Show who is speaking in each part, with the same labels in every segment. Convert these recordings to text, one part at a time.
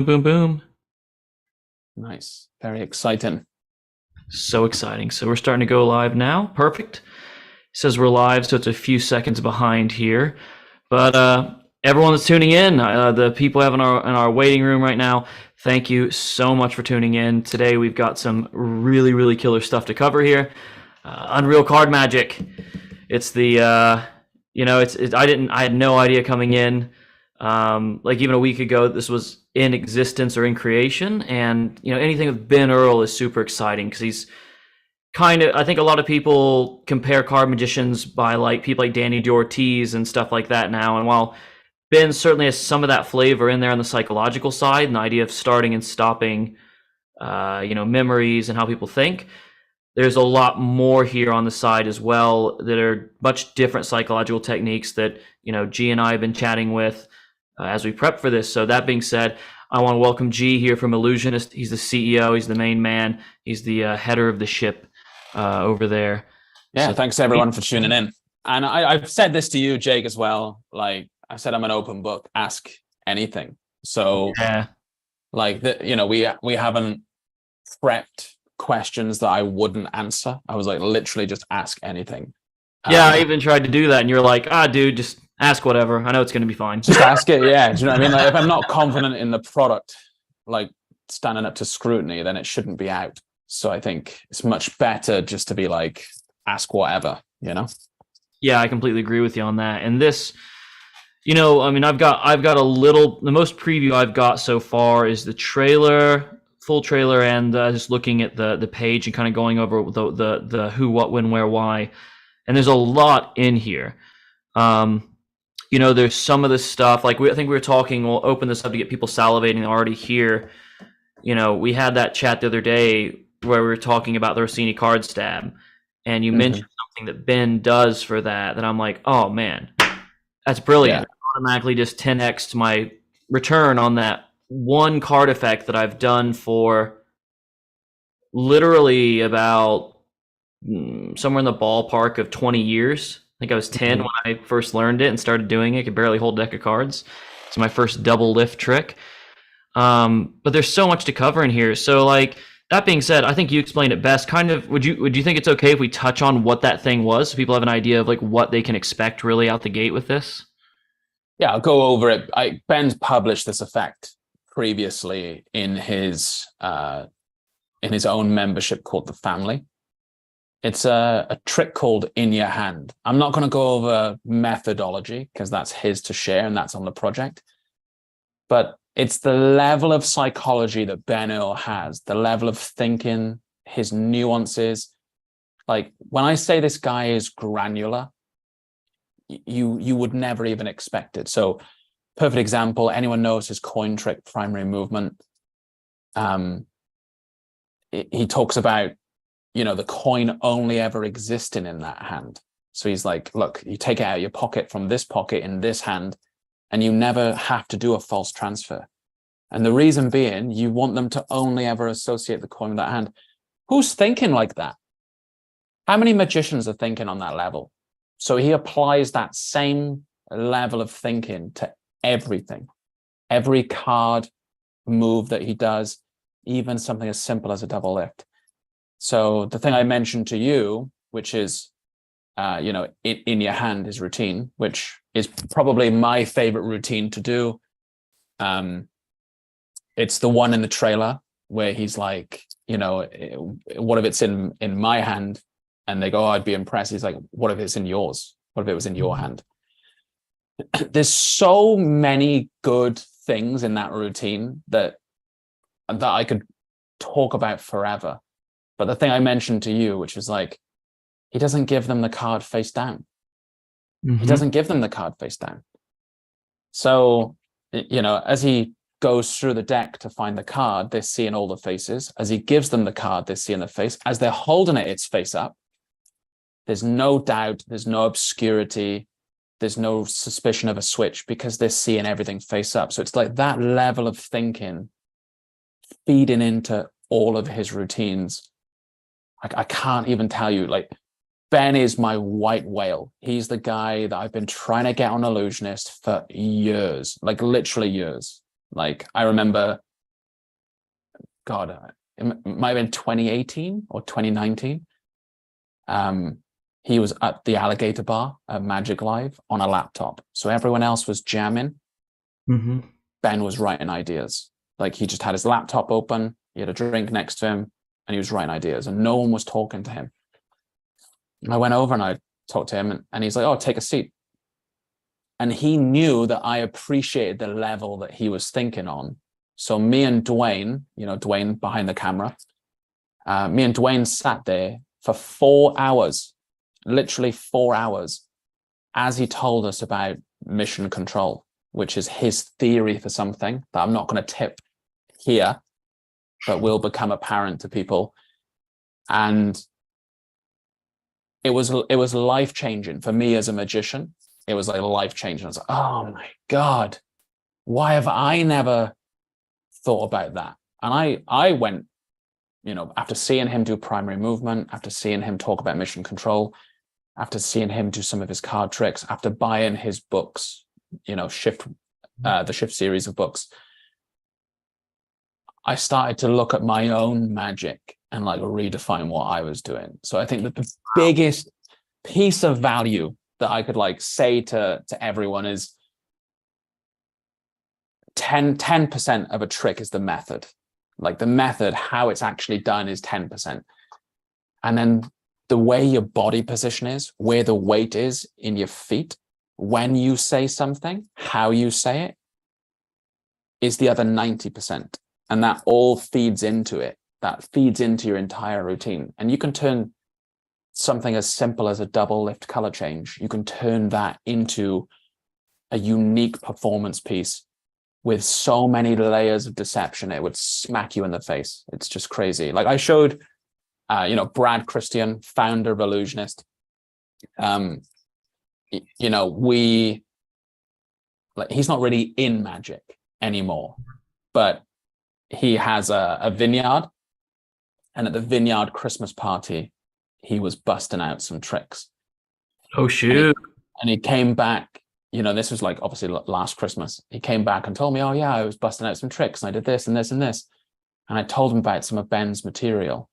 Speaker 1: Boom, boom.
Speaker 2: Nice. Very exciting.
Speaker 1: So exciting. So we're starting to go live now. Perfect. It says we're live, so it's a few seconds behind here. But everyone that's tuning in, the people we have in our waiting room right now, thank you so much for tuning in. Today we've got some really, really killer stuff to cover here. Unreal card magic. It's the I had no idea coming in. Like even a week ago, this was in existence or in creation, and anything with Ben Earl is super exciting because he's kind of, I think a lot of people compare card magicians by like people like Danny Ortiz and stuff like that now, and while Ben certainly has some of that flavor in there on the psychological side and the idea of starting and stopping memories and how people think, there's a lot more here on the side as well that are much different psychological techniques that G and I have been chatting with as we prep for this. So that being said, I want to welcome G here from Illusionist. He's the CEO. He's the main man. He's the header of the ship over there.
Speaker 2: Yeah,
Speaker 1: So
Speaker 2: thanks everyone for tuning in. And I've said this to you, Jake, as well. Like I said, I'm an open book. Ask anything. So,
Speaker 1: yeah,
Speaker 2: we haven't prepped questions that I wouldn't answer. I was like, literally, just ask anything.
Speaker 1: I even tried to do that, and you're like, dude, just ask whatever. I know it's going to be fine.
Speaker 2: Just ask it. Yeah, do you know what I mean? Like if I'm not confident in the product, like standing up to scrutiny, then it shouldn't be out. So I think it's much better just to be like, ask whatever,
Speaker 1: Yeah, I completely agree with you on that. And this, I've got a little. The most preview I've got so far is the trailer, full trailer, and just looking at the page and kind of going over the who, what, when, where, why. And there's a lot in here. There's some of this stuff, like I think we were talking, we'll open this up to get people salivating already here. We had that chat the other day where we were talking about the Rossini card stab, and you mentioned something that Ben does for that I'm like, oh man, that's brilliant. Yeah. Automatically just 10x my return on that one card effect that I've done for literally about somewhere in the ballpark of 20 years. I think I was 10 when I first learned it and started doing it. I could barely hold a deck of cards. It's my first double lift trick. But there's so much to cover in here. So like that being said, I think you explained it best. Kind of, would you think it's okay if we touch on what that thing was so people have an idea of like what they can expect really out the gate with this?
Speaker 2: Yeah, I'll go over it. Ben's published this effect previously in his own membership called the Family. It's a trick called In Your Hand. I'm not going to go over methodology because that's his to share and that's on the project. But it's the level of psychology that Ben Earl has, the level of thinking, his nuances. Like when I say this guy is granular, you would never even expect it. So perfect example, anyone knows his coin trick primary movement. He talks about the coin only ever existing in that hand. So he's like, look, you take it out of your pocket from this pocket in this hand, and you never have to do a false transfer. And the reason being, you want them to only ever associate the coin with that hand. Who's thinking like that? How many magicians are thinking on that level? So he applies that same level of thinking to everything. Every card move that he does, even something as simple as a double lift. So the thing I mentioned to you, which is, in your hand, his routine, which is probably my favorite routine to do. It's the one in the trailer where he's like, what if it's in my hand? And they go, oh, I'd be impressed. He's like, what if it's in yours? What if it was in your hand? There's so many good things in that routine that I could talk about forever. But the thing I mentioned to you, which was like, he doesn't give them the card face down. He doesn't give them the card face down. So, as he goes through the deck to find the card, they're seeing all the faces. As he gives them the card, they're seeing the face. As they're holding it, it's face up. There's no doubt. There's no obscurity. There's no suspicion of a switch because they're seeing everything face up. So it's like that level of thinking feeding into all of his routines. I can't even tell you, like, Ben is my white whale. He's the guy that I've been trying to get on Illusionist for years, like literally years. Like I remember God, it might have been 2018 or 2019. He was at the Alligator Bar at Magic Live on a laptop. So everyone else was jamming.
Speaker 1: Mm-hmm.
Speaker 2: Ben was writing ideas. Like, he just had his laptop open, he had a drink next to him, and he was writing ideas, and no one was talking to him. And I went over and I talked to him, and he's like, oh, take a seat. And he knew that I appreciated the level that he was thinking on. So me and Dwayne, Dwayne behind the camera, me and Dwayne sat there for 4 hours, literally 4 hours, as he told us about mission control, which is his theory for something that I'm not going to tip here, but will become apparent to people. And it was life-changing for me as a magician. It was like life-changing. I was like, oh my God, why have I never thought about that? And I went, after seeing him do primary movement, after seeing him talk about mission control, after seeing him do some of his card tricks, after buying his books, the Shift series of books, I started to look at my own magic and like redefine what I was doing. So I think that the biggest piece of value that I could like say to everyone is 10% of a trick is the method. Like the method, how it's actually done is 10%. And then the way your body position is, where the weight is in your feet, when you say something, how you say it, is the other 90%. And that all feeds into it. That feeds into your entire routine. And you can turn something as simple as a double lift color change, you can turn that into a unique performance piece with so many layers of deception. It would smack you in the face. It's just crazy. Like I showed, Brad Christian, founder of Illusionist. He's not really in magic anymore, but he has a vineyard, and at the vineyard Christmas party, he was busting out some tricks.
Speaker 1: Oh, shoot.
Speaker 2: And he came back, this was like obviously last Christmas. He came back and told me, oh yeah, I was busting out some tricks and I did this and this and this. And I told him about some of Ben's material.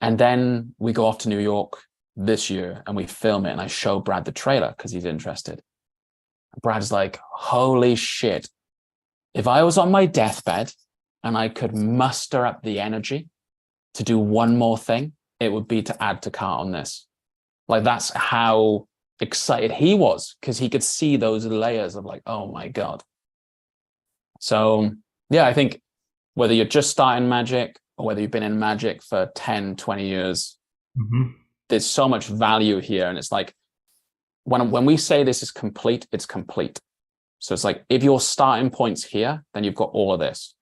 Speaker 2: And then we go off to New York this year and we film it, and I show Brad the trailer because he's interested. Brad's like, holy shit. If I was on my deathbed and I could muster up the energy to do one more thing, it would be to add to cart on this. Like, that's how excited he was, because he could see those layers of like, oh my God. So yeah, I think whether you're just starting magic or whether you've been in magic for 10, 20 years, there's so much value here. And it's like, when we say this is complete, it's complete. So it's like, if your starting point's here, then you've got all of this.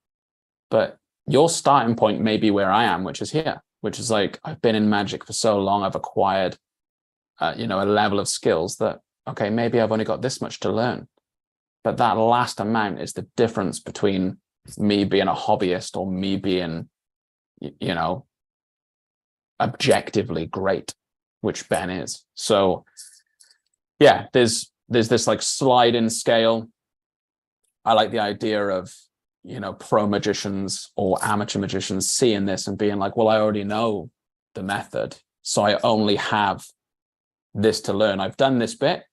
Speaker 2: But your starting point may be where I am, which is here, which is like, I've been in magic for so long, I've acquired, a level of skills that, okay, maybe I've only got this much to learn. But that last amount is the difference between me being a hobbyist or me being, objectively great, which Ben is. So yeah, there's this like sliding scale. I like the idea of, pro magicians or amateur magicians seeing this and being like, well, I already know the method, so I only have this to learn. I've done this bit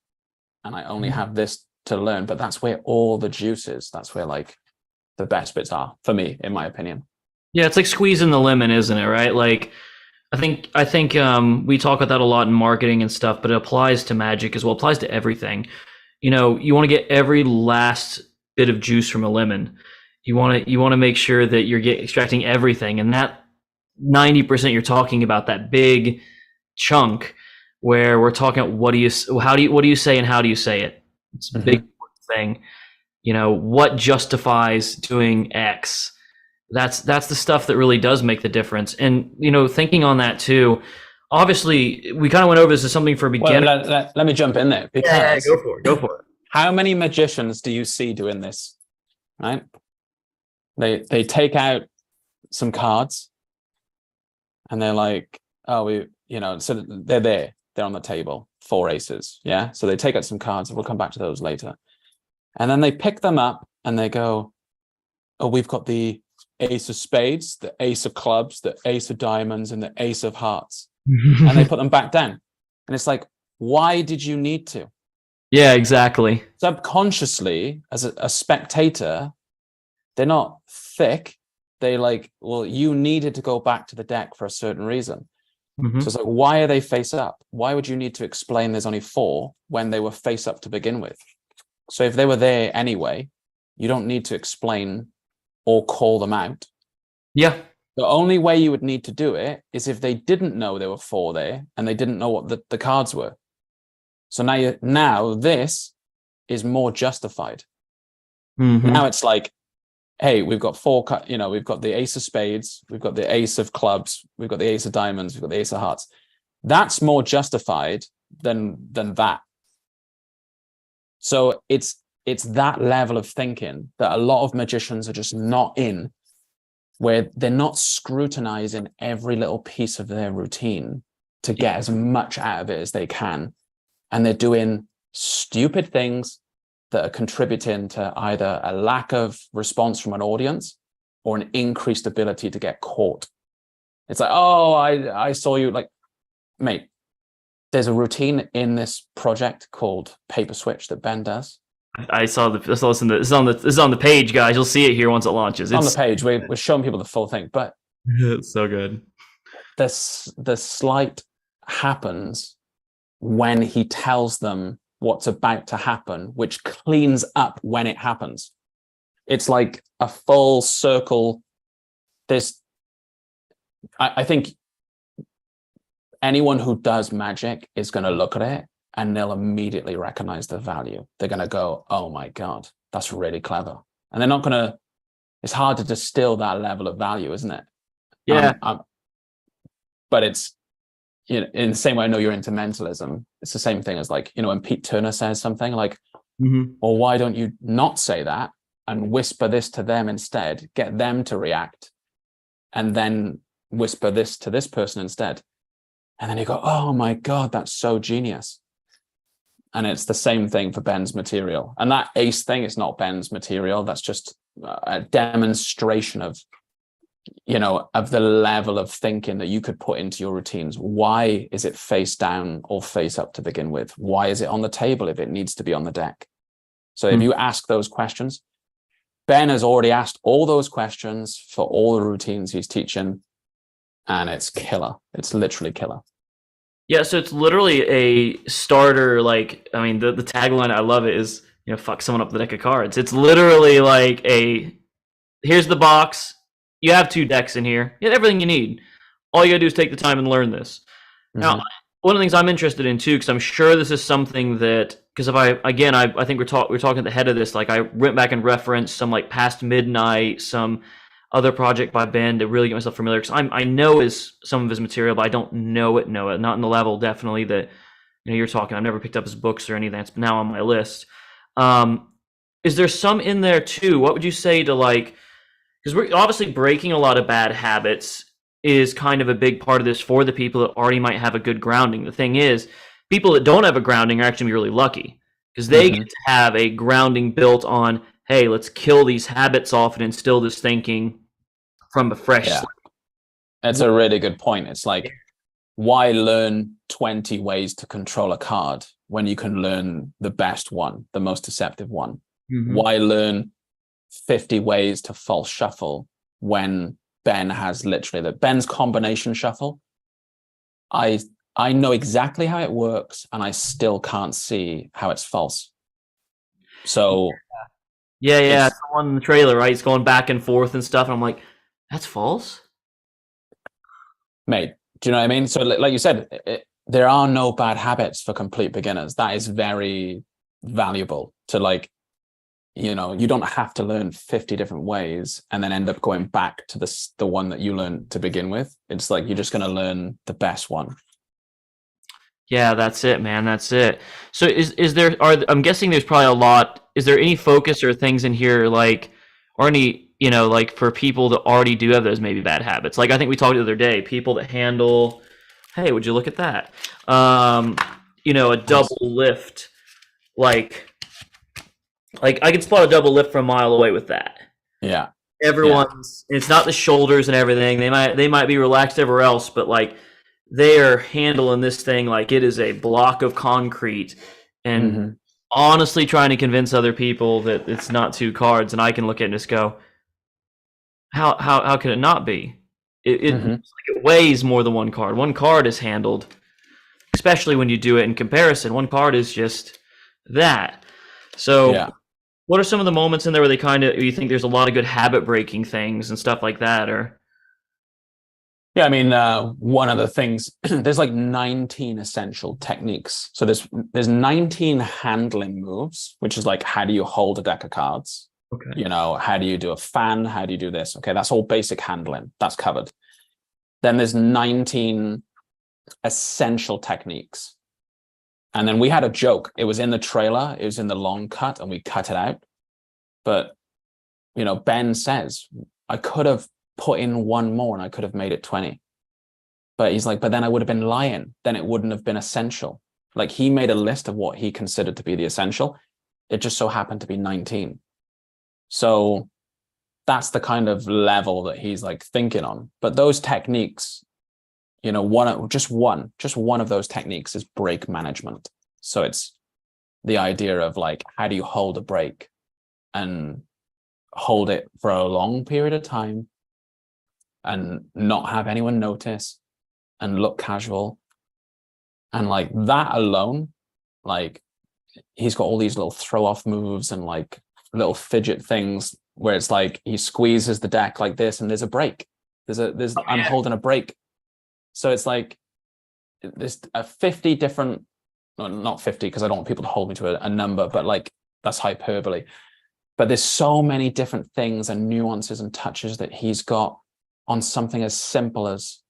Speaker 2: and I only have this to learn. But that's where all the juice is. That's where like the best bits are, for me, in my opinion.
Speaker 1: Yeah, it's like squeezing the lemon, isn't it? Right? Like, I think we talk about that a lot in marketing and stuff, but it applies to magic as well. It applies to everything. You want to get every last bit of juice from a lemon. You want to make sure that you're extracting everything, and that 90% you're talking about, that big chunk where we're talking, what do you say and how do you say it? It's a big thing. What justifies doing X? That's the stuff that really does make the difference. And thinking on that too, obviously we kind of went over this as something for beginners.
Speaker 2: Well, let me jump in there, because
Speaker 1: go for it.
Speaker 2: How many magicians do you see doing this? Right? They take out some cards and they're like, oh, so they're on the table, 4 aces. Yeah. So they take out some cards, and we'll come back to those later. And then they pick them up and they go, oh, we've got the ace of spades, the ace of clubs, the ace of diamonds, and the ace of hearts. And they put them back down. And it's like, why did you need to?
Speaker 1: Yeah, exactly.
Speaker 2: Subconsciously, as a spectator, they're not thick. They like, well, you needed to go back to the deck for a certain reason.
Speaker 1: Mm-hmm.
Speaker 2: So it's like, why are they face up? Why would you need to explain there's only 4 when they were face up to begin with? So if they were there anyway, you don't need to explain or call them out.
Speaker 1: Yeah.
Speaker 2: The only way you would need to do it is if they didn't know there were 4 there and they didn't know what the cards were. So now this is more justified.
Speaker 1: Mm-hmm.
Speaker 2: Now it's like, hey, we've got 4, we've got the ace of spades, we've got the ace of clubs, we've got the ace of diamonds, we've got the ace of hearts. That's more justified than that. So it's that level of thinking that a lot of magicians are just not in, where they're not scrutinizing every little piece of their routine to get as much out of it as they can. And they're doing stupid things that are contributing to either a lack of response from an audience or an increased ability to get caught. It's like, oh, I saw you, like, mate, there's a routine in this project called Paper Switch that Ben does.
Speaker 1: I saw this is on the page, guys. You'll see it here once it launches.
Speaker 2: It's on the page. We're showing people the full thing, but
Speaker 1: it's so good.
Speaker 2: The slight happens when he tells them what's about to happen, which cleans up when it happens. It's like a full circle. I think anyone who does magic is going to look at it and they'll immediately recognize the value. They're going to go, oh my God, that's really clever. And they're not going to, it's hard to distill that level of value, isn't it?
Speaker 1: Yeah.
Speaker 2: But it's, in the same way I know you're into mentalism, it's the same thing as like, when Pete Turner says something like, well, why don't you not say that and whisper this to them instead, get them to react, and then whisper this to this person instead. And then you go, oh my God, that's so genius. And it's the same thing for Ben's material. And that ace thing is not Ben's material. That's just a demonstration of, of the level of thinking that you could put into your routines. Why is it face down or face up to begin with? Why is it on the table if it needs to be on the deck? So if you ask those questions, Ben has already asked all those questions for all the routines he's teaching, and it's killer. It's literally killer.
Speaker 1: Yeah, so it's literally a starter, like, I mean, the tagline, I love it, is, fuck someone up the deck of cards. It's literally like here's the box, you have 2 decks in here, you have everything you need. All you gotta do is take the time and learn this. Now, one of the things I'm interested in too, because I'm sure this is something that, because if I think we're talking at the head of this, like I went back and referenced some like Past Midnight, some other project by Ben to really get myself familiar, because I know some of his material, but I don't know it, not in the level definitely that you're talking. I've never picked up his books or anything. It's now on my list. Is there some in there too? What would you say to, like, because we're obviously breaking a lot of bad habits is kind of a big part of this for the people that already might have a good grounding. The thing is, people that don't have a grounding are actually really lucky, because they get to have a grounding built on, hey, let's kill these habits off and instill this thinking from a fresh slate.
Speaker 2: That's a really good point. It's like, why learn 20 ways to control a card when you can learn the best one, the most deceptive one? Why learn 50 ways to false shuffle when Ben has literally Ben's combination shuffle? I know exactly how it works, and I still can't see how it's false. So
Speaker 1: yeah, it's the one in the trailer, right? It's going back and forth and stuff, and I'm like, that's false,
Speaker 2: mate. Do you know what I mean? So like you said, there are no bad habits for complete beginners. That is very valuable to, like, you don't have to learn 50 different ways and then end up going back to the one that you learned to begin with. It's like, you're just going to learn the best one.
Speaker 1: Yeah, that's it, man. That's it. So I'm guessing there's probably a lot. Is there any focus or things in here, like, or any, like for people that already do have those maybe bad habits? Like I think we talked the other day, people that handle, hey, would you look at that? A double lift, like I can spot a double lift from a mile away with that.
Speaker 2: Yeah.
Speaker 1: everyone's, it's not the shoulders and everything. They might be relaxed everywhere else, but like they are handling this thing like it is a block of concrete, and
Speaker 2: Mm-hmm.
Speaker 1: honestly trying to convince other people that it's not two cards. And I can look at it and just go, how could it not be?
Speaker 2: Mm-hmm.
Speaker 1: It weighs more than one card. One card is handled, especially when you do it in comparison. One card is just that. So
Speaker 2: Yeah.
Speaker 1: what are some of the moments in there where they kind of, you think there's a lot of good habit breaking things and stuff like that? Or
Speaker 2: Yeah, I mean, one of the things, there's like 19 essential techniques. So there's 19 handling moves, which is like, how do you hold a deck of cards?
Speaker 1: okay,
Speaker 2: You know, how do you do a fan? How do you do this? Okay, that's all basic handling. That's covered. Then there's 19 essential techniques. And then we had a joke. It was in the trailer. It was in the long cut, and we cut it out. But, you know, Ben says, I could have put in one more and I could have made it 20. But he's like, but then I would have been lying. Then it wouldn't have been essential. Like, he made a list of what he considered to be the essential. It just so happened to be 19. So that's the kind of level that he's like thinking on. But those techniques, you know, just one of those techniques is break management. So it's the idea of like, how do you hold a break and hold it for a long period of time and not have anyone notice and look casual. And like that alone, like he's got all these little throw off moves and like little fidget things where it's like he squeezes the deck like this and there's a break. I'm holding a break. So it's like there's a 50 different, no, not 50 because I don't want people to hold me to a number, but like that's hyperbole. But there's so many different things and nuances and touches that he's got on something as simple as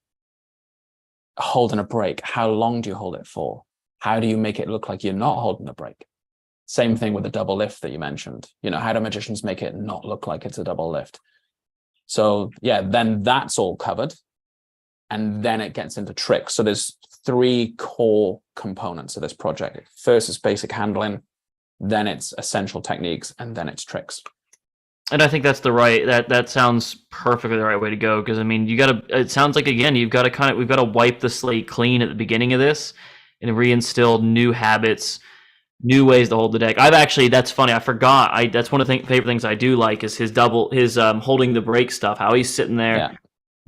Speaker 2: holding a break. How long do you hold it for? How do you make it look like you're not holding a break? Same thing with the double lift that you mentioned. You know, how do magicians make it not look like it's a double lift? So yeah, then that's all covered. And then it gets into tricks. So there's 3 core components of this project. First is basic handling, then it's essential techniques, and then it's tricks.
Speaker 1: and I think that's that sounds perfectly the right way to go, because I mean, it sounds like, again, we've got to wipe the slate clean at the beginning of this and reinstill new habits, new ways to hold the deck. That's funny, I forgot, that's one of the favorite things I do like is his holding the break stuff, how he's sitting there.
Speaker 2: Yeah.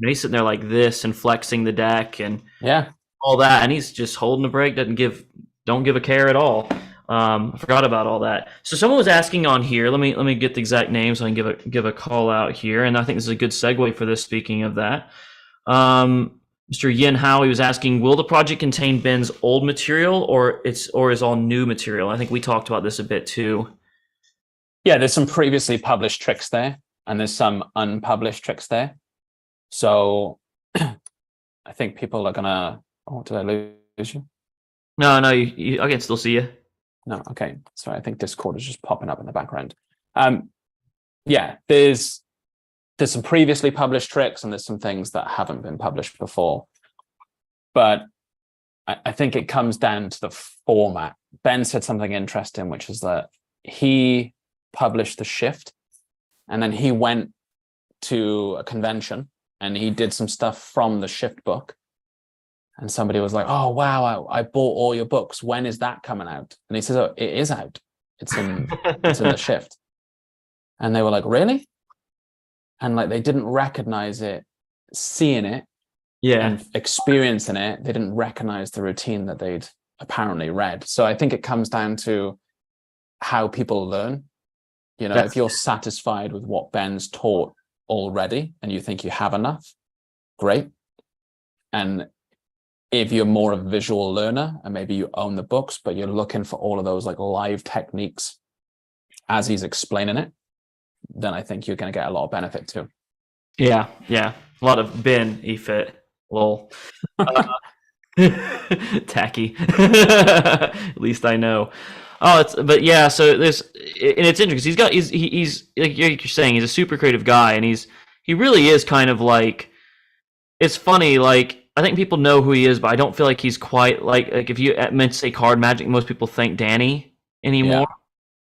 Speaker 1: He's sitting there like this and flexing the deck and
Speaker 2: yeah,
Speaker 1: all that, and he's just holding the break, don't give a care at all. I forgot about all that. So someone was asking on here. Let me get the exact name so I can give a call out here. And I think this is a good segue for this. Speaking of that, Mr. Yin Howie was asking, will the project contain Ben's old material or is all new material? I think we talked about this a bit too.
Speaker 2: Yeah, there's some previously published tricks there, and there's some unpublished tricks there. So I think people are gonna. Oh, did I lose you?
Speaker 1: No, I can still see you.
Speaker 2: No, okay. Sorry, I think Discord is just popping up in the background. Yeah, there's some previously published tricks and there's some things that haven't been published before. But I think it comes down to the format. Ben said something interesting, which is that he published the shift and then he went to a convention and he did some stuff from the shift book. And somebody was like, oh, wow, I bought all your books. When is that coming out? And he says, oh, it is out. It's in the shift. And they were like, really? And like, they didn't recognize it, seeing it, and experiencing it. They didn't recognize the routine that they'd apparently read. So I think it comes down to how people learn. You know, if you're satisfied with what Ben's taught already and you think you have enough, great. And if you're more of a visual learner and maybe you own the books, but you're looking for all of those like live techniques as he's explaining it, then I think you're going to get a lot of benefit too.
Speaker 1: Yeah. A lot of Ben E-fit. Lol. Tacky. At least I know. But yeah, so there's, and it's interesting because he's like you're saying, he's a super creative guy, and he really is kind of like, it's funny, like, I think people know who he is, but I don't feel like he's quite like if you meant to say card magic, most people think Danny anymore. Yeah.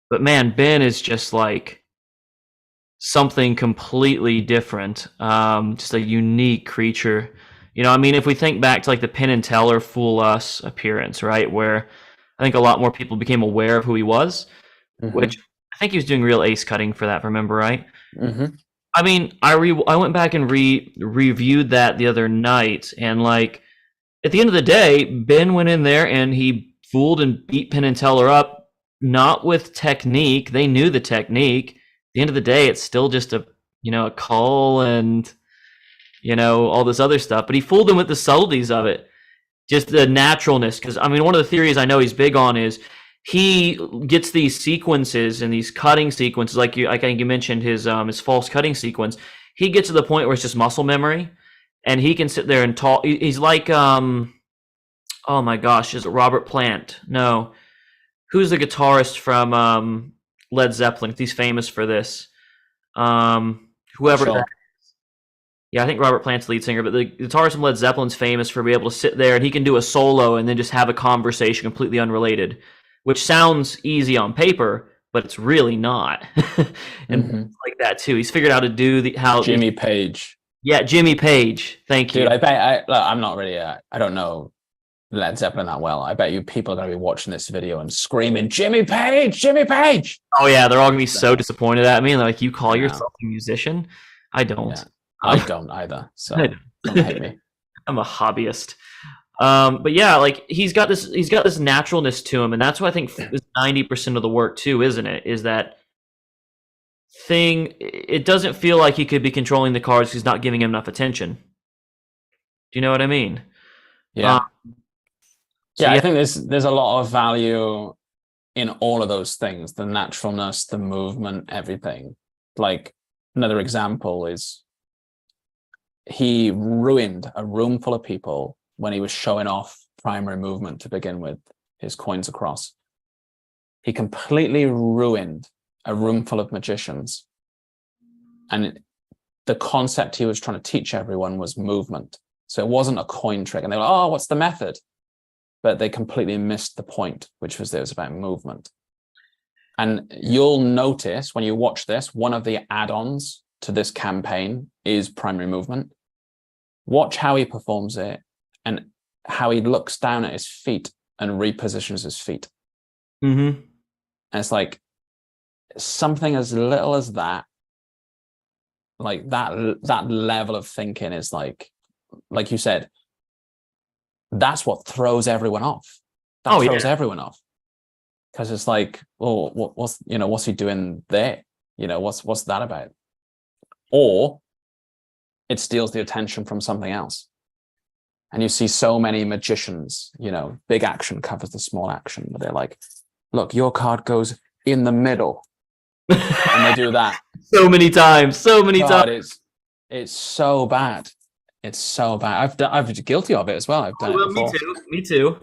Speaker 1: But man, Ben is just like something completely different, just a unique creature. I mean, if we think back to like the Penn and Teller Fool Us appearance, right, where I think a lot more people became aware of who he was, which I think he was doing real ace cutting for that, if I remember right. I mean, I went back and reviewed that the other night, and like at the end of the day, Ben went in there and he fooled and beat Penn and Teller up, not with technique. They knew the technique. At the end of the day, it's still just a call and all this other stuff. But he fooled them with the subtleties of it, just the naturalness. Because I mean, one of the theories I know he's big on is he gets these sequences and these cutting sequences, like I think you mentioned his false cutting sequence. He gets to the point where it's just muscle memory, and he can sit there and talk. He's like, oh my gosh, is it Robert Plant? No, who's the guitarist from Led Zeppelin? He's famous for this. Whoever.
Speaker 2: Sure.
Speaker 1: Yeah, I think Robert Plant's the lead singer, but the guitarist from Led Zeppelin's famous for being able to sit there and he can do a solo and then just have a conversation completely unrelated, which sounds easy on paper, but it's really not. And like that too. He's figured out how to do
Speaker 2: Jimmy Page.
Speaker 1: Yeah, Jimmy Page. Thank you.
Speaker 2: Dude, I bet I'm not really. I don't know Led Zeppelin that well. I bet you people are going to be watching this video and screaming, "Jimmy Page, Jimmy Page!"
Speaker 1: Oh yeah, they're all going to be so disappointed at me. Like, you call yourself a musician? I don't.
Speaker 2: Yeah. I don't either. So don't hate me.
Speaker 1: I'm a hobbyist. But yeah, like he's got this naturalness to him, and that's what I think is 90% of the work too, isn't it? Is that thing? It doesn't feel like he could be controlling the cards because he's not giving him enough attention. Do you know what I mean?
Speaker 2: Yeah. I think there's a lot of value in all of those things: the naturalness, the movement, everything. Like another example is he ruined a room full of people when he was showing off primary movement to begin with, his coins across. He completely ruined a room full of magicians. And the concept he was trying to teach everyone was movement. So it wasn't a coin trick. And they were like, oh, what's the method? But they completely missed the point, which was that it was about movement. And you'll notice when you watch this, one of the add-ons to this campaign is primary movement. Watch how he performs it and how he looks down at his feet and repositions his feet. And it's like something as little as that, like that level of thinking is like you said, that's what throws everyone off. That throws everyone off. Because it's like, well, what's he doing there? What's that about? Or it steals the attention from something else. And you see so many magicians, big action covers the small action, but they're like, look, your card goes in the middle. And they do that.
Speaker 1: So many times.
Speaker 2: It's so bad. It's so bad. I've been guilty of it as well. I've done it before.
Speaker 1: Me too.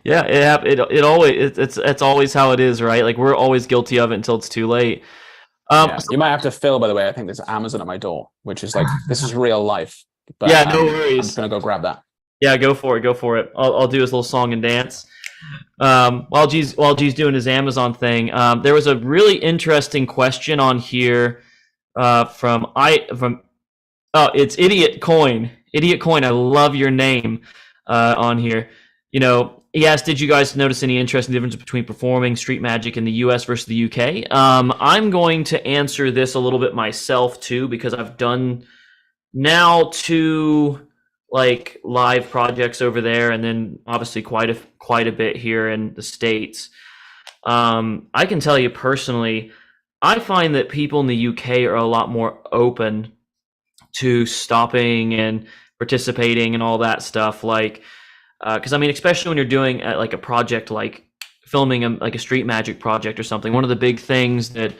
Speaker 1: Yeah, it's always how it is, right? Like, we're always guilty of it until it's too late.
Speaker 2: You might have to fill, by the way. I think there's Amazon at my door, which is like, this is real life. But
Speaker 1: yeah, no worries.
Speaker 2: I'm just gonna go grab that.
Speaker 1: Yeah, go for it. I'll do his little song and dance. While G's doing his Amazon thing, there was a really interesting question on here it's Idiot Coin. Idiot Coin, I love your name on here. He asked, did you guys notice any interesting difference between performing street magic in the US versus the UK? I'm going to answer this a little bit myself too, because I've done now 2 like live projects over there, and then obviously quite a bit here in the States. I can tell you personally, I find that people in the UK are a lot more open to stopping and participating and all that stuff. Like, because I mean, especially when you're doing like a project like filming like a street magic project or something, one of the big things that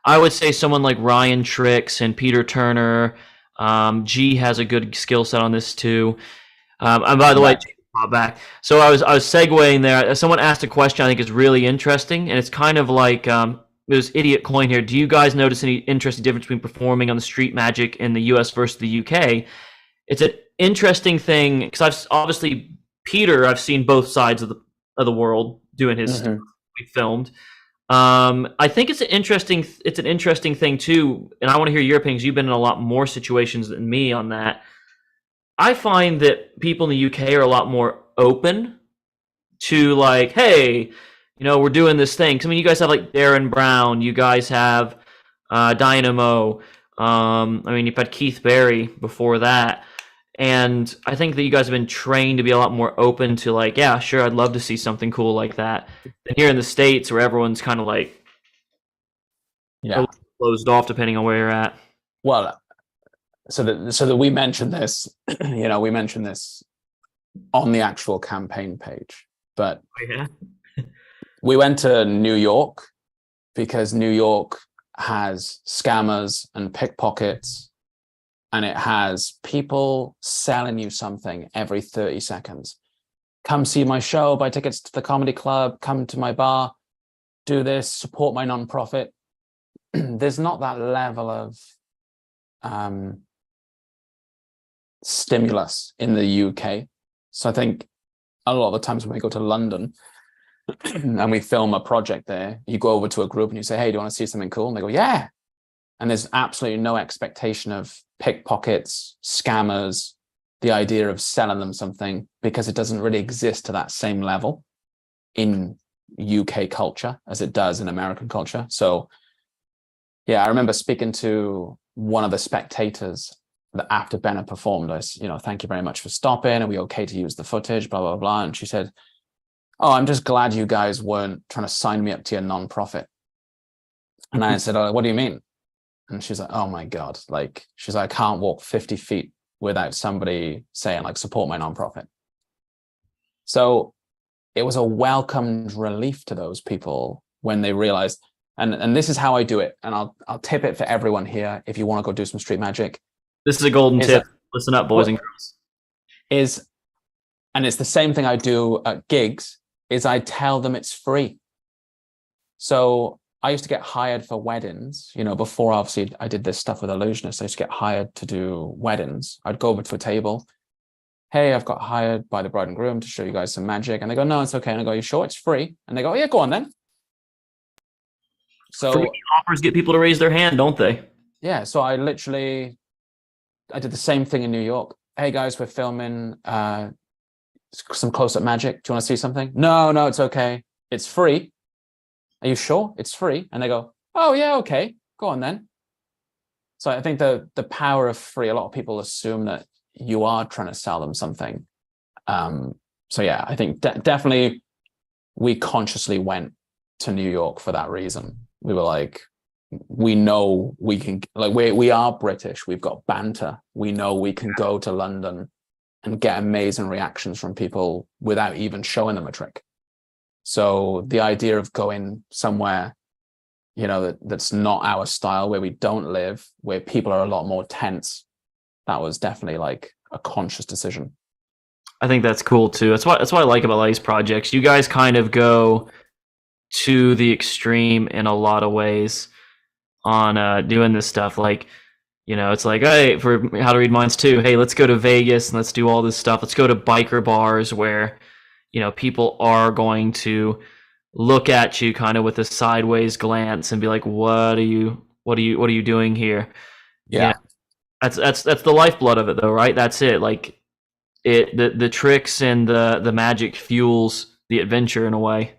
Speaker 1: I would say someone like Ryan Tricks and Peter Turner, G has a good skill set on this too. And by the way, back. So I was segueing there. Someone asked a question I think is really interesting, and it's kind of like there's Idiot Coin here. Do you guys notice any interesting difference between performing on the street magic in the US versus the UK? It's an interesting thing because I've seen both sides of the world doing his stuff we filmed. I think it's an interesting thing too, and I want to hear your opinions. You've been in a lot more situations than me on that. I find that people in the UK are a lot more open to like, hey, we're doing this thing. 'Cause, I mean, you guys have like Darren Brown, you guys have Dynamo. I mean, you've had Keith Barry before that. And I think that you guys have been trained to be a lot more open to like, yeah, sure, I'd love to see something cool like that. And here in the States, where everyone's kind of like
Speaker 2: Yeah.
Speaker 1: closed off, depending on where you're at.
Speaker 2: Well, so that we mentioned this, we mentioned this on the actual campaign page, but
Speaker 1: Yeah.
Speaker 2: we went to New York because New York has scammers and pickpockets, and it has people selling you something every 30 seconds. Come see my show, buy tickets to the comedy club, come to my bar, do this, support my nonprofit. There's not that level of stimulus in the UK. So I think a lot of the times when we go to London and we film a project there, you go over to a group and you say, hey, do you want to see something cool? And they go, yeah. And there's absolutely no expectation of pickpockets, scammers, the idea of selling them something, because it doesn't really exist to that same level in UK culture as it does in American culture. So yeah, I remember speaking to one of the spectators that after Ben had performed, I said, thank you very much for stopping. Are we okay to use the footage? Blah, blah, blah. And she said, oh, I'm just glad you guys weren't trying to sign me up to your nonprofit. And I said, oh, what do you mean? And she's like, oh my God. She's like, I can't walk 50 feet without somebody saying like, support my nonprofit. So it was a welcomed relief to those people when they realized, and this is how I do it. And I'll tip it for everyone here. If you want to go do some street magic.
Speaker 1: This is a golden tip. Listen up, boys and girls. And it's the same thing I do at gigs, is I tell them it's free. So I used to get hired for weddings, before obviously I did this stuff with Illusionist. I used to get hired to do weddings. I'd go over to a table. Hey, I've got hired by the bride and groom to show you guys some magic. And they go, no, it's okay. And I go, you sure it's free? And they go, yeah, go on then. So free offers get people to raise their hand, don't they?
Speaker 2: Yeah. So I did the same thing in New York. Hey guys, we're filming some close-up magic. Do you want to see something? No, it's okay. It's free. Are you sure it's free? And they go, oh yeah, okay, go on then. So I think the power of free, a lot of people assume that you are trying to sell them something. So yeah, I think definitely we consciously went to New York for that reason. We were like, we know we can, like, we are British, we've got banter, we know we can go to London and get amazing reactions from people without even showing them a trick. So the idea of going somewhere, that's not our style, where we don't live, where people are a lot more tense, that was definitely like a conscious decision.
Speaker 1: I think that's cool too. That's what I like about these projects. You guys kind of go to the extreme in a lot of ways on doing this stuff. Like, it's like, hey, for How to Read Minds too, hey, let's go to Vegas and let's do all this stuff. Let's go to biker bars where, people are going to look at you kind of with a sideways glance and be like, what are you doing here?
Speaker 2: Yeah.
Speaker 1: That's the lifeblood of it though, right? That's it. Like the tricks and the magic fuels the adventure in a way.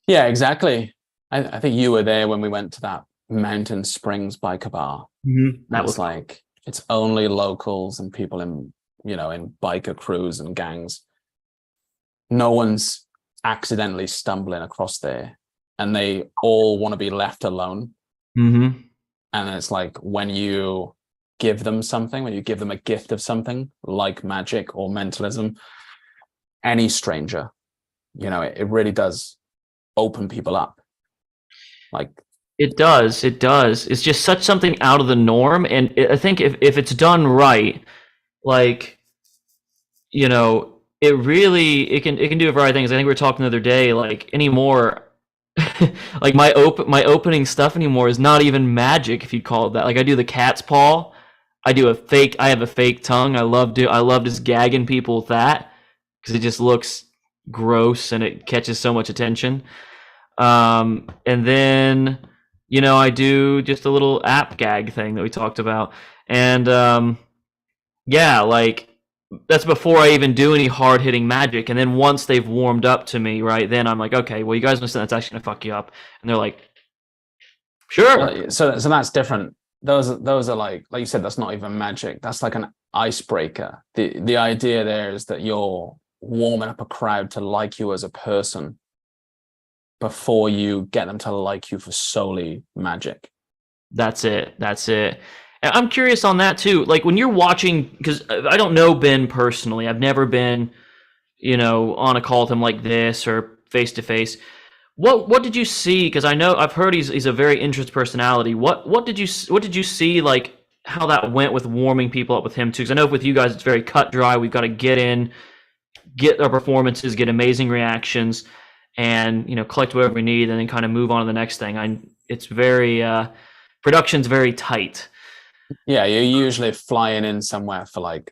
Speaker 2: Yeah, exactly. I think you were there when we went to that Mountain Springs biker bar.
Speaker 1: Mm-hmm. That
Speaker 2: was like, it's only locals and people in biker crews and gangs. No one's accidentally stumbling across there, and they all want to be left alone.
Speaker 1: Mm-hmm. And
Speaker 2: it's like, when you give them something, when you give them a gift of something like magic or mentalism, any stranger, it really does open people up. Like,
Speaker 1: it does. It's just such something out of the norm, and I think if it's done right, like, it can do a variety of things. I think we were talking the other day, like, anymore, like my opening stuff anymore is not even magic, if you'd call it that. Like, I do the cat's paw, I have a fake tongue. I love just gagging people with that because it just looks gross and it catches so much attention. And then, I do just a little app gag thing that we talked about. And yeah, like that's before I even do any hard hitting magic. And then once they've warmed up to me, right, then I'm like, okay, well, you guys understand that's actually gonna fuck you up. And they're like, sure.
Speaker 2: So that's different. Those are like you said, that's not even magic. That's like an icebreaker. The idea there is that you're warming up a crowd to like you as a person before you get them to like you for solely magic.
Speaker 1: That's it. And I'm curious on that too. Like when you're watching, because I don't know Ben personally. I've never been, on a call with him like this or face to face. What did you see? Because I know I've heard he's a very interesting personality. What did you see, like how that went with warming people up with him too? Because I know with you guys it's very cut dry. We've got to get in, get our performances, get amazing reactions, and collect whatever we need, and then kind of move on to the next thing. It's very production's very tight.
Speaker 2: Yeah, you're usually flying in somewhere for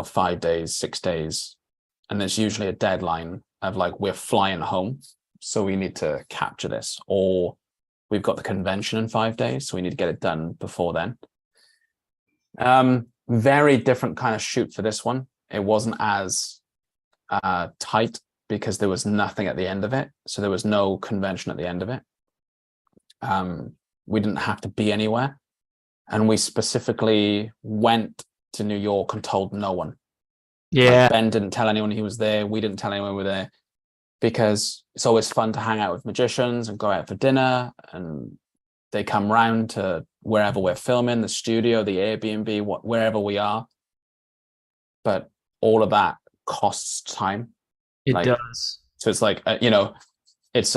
Speaker 2: 5 days, 6 days, and there's usually a deadline of we're flying home, so we need to capture this, or we've got the convention in 5 days, so we need to get it done before then. Very different kind of shoot for this one. It wasn't as tight because there was nothing at the end of it, so there was no convention at the end of it. We didn't have to be anywhere, and we specifically went to New York and told no one.
Speaker 1: Yeah,
Speaker 2: Ben didn't tell anyone he was there. We didn't tell anyone we were there, because it's always fun to hang out with magicians and go out for dinner, and they come round to wherever we're filming, the studio, the Airbnb, wherever we are. But all of that costs time.
Speaker 1: it does.
Speaker 2: So it's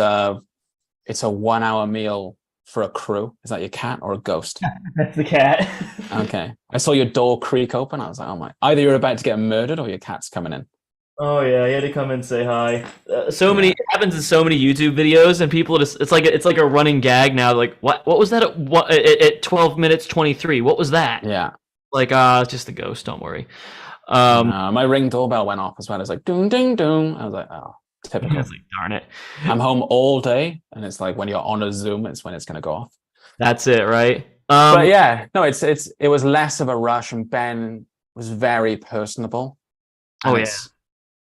Speaker 2: it's a 1 hour meal for a crew. Is that your cat or a ghost?
Speaker 1: That's the cat.
Speaker 2: Okay. I saw your door creak open. I was like, oh my, either you're about to get murdered or your cat's coming in.
Speaker 1: Oh yeah, he had to come and say hi. It happens in so many YouTube videos, and people it's like a running gag now. Like, what was that at 12 minutes 23? What was that?
Speaker 2: Yeah.
Speaker 1: Like, it's just the ghost. Don't worry.
Speaker 2: My Ring doorbell went off as well. It's like ding ding ding. I was like, oh, typical.
Speaker 1: I was like, darn it.
Speaker 2: I'm home all day, and it's like when you're on a Zoom, it's when it's going to go off.
Speaker 1: That's it, right?
Speaker 2: But yeah, no, it was less of a rush, and Ben was very personable.
Speaker 1: Oh yeah.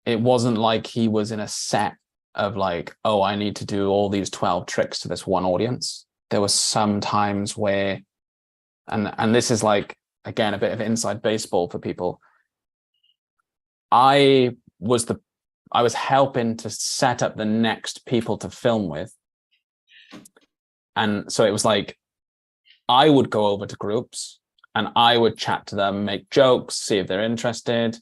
Speaker 2: It wasn't like he was in a set of oh, I need to do all these 12 tricks to this one audience. There were some times where, and this is again, a bit of inside baseball for people. I was helping to set up the next people to film with. And so it was I would go over to groups and I would chat to them, make jokes, see if they're interested,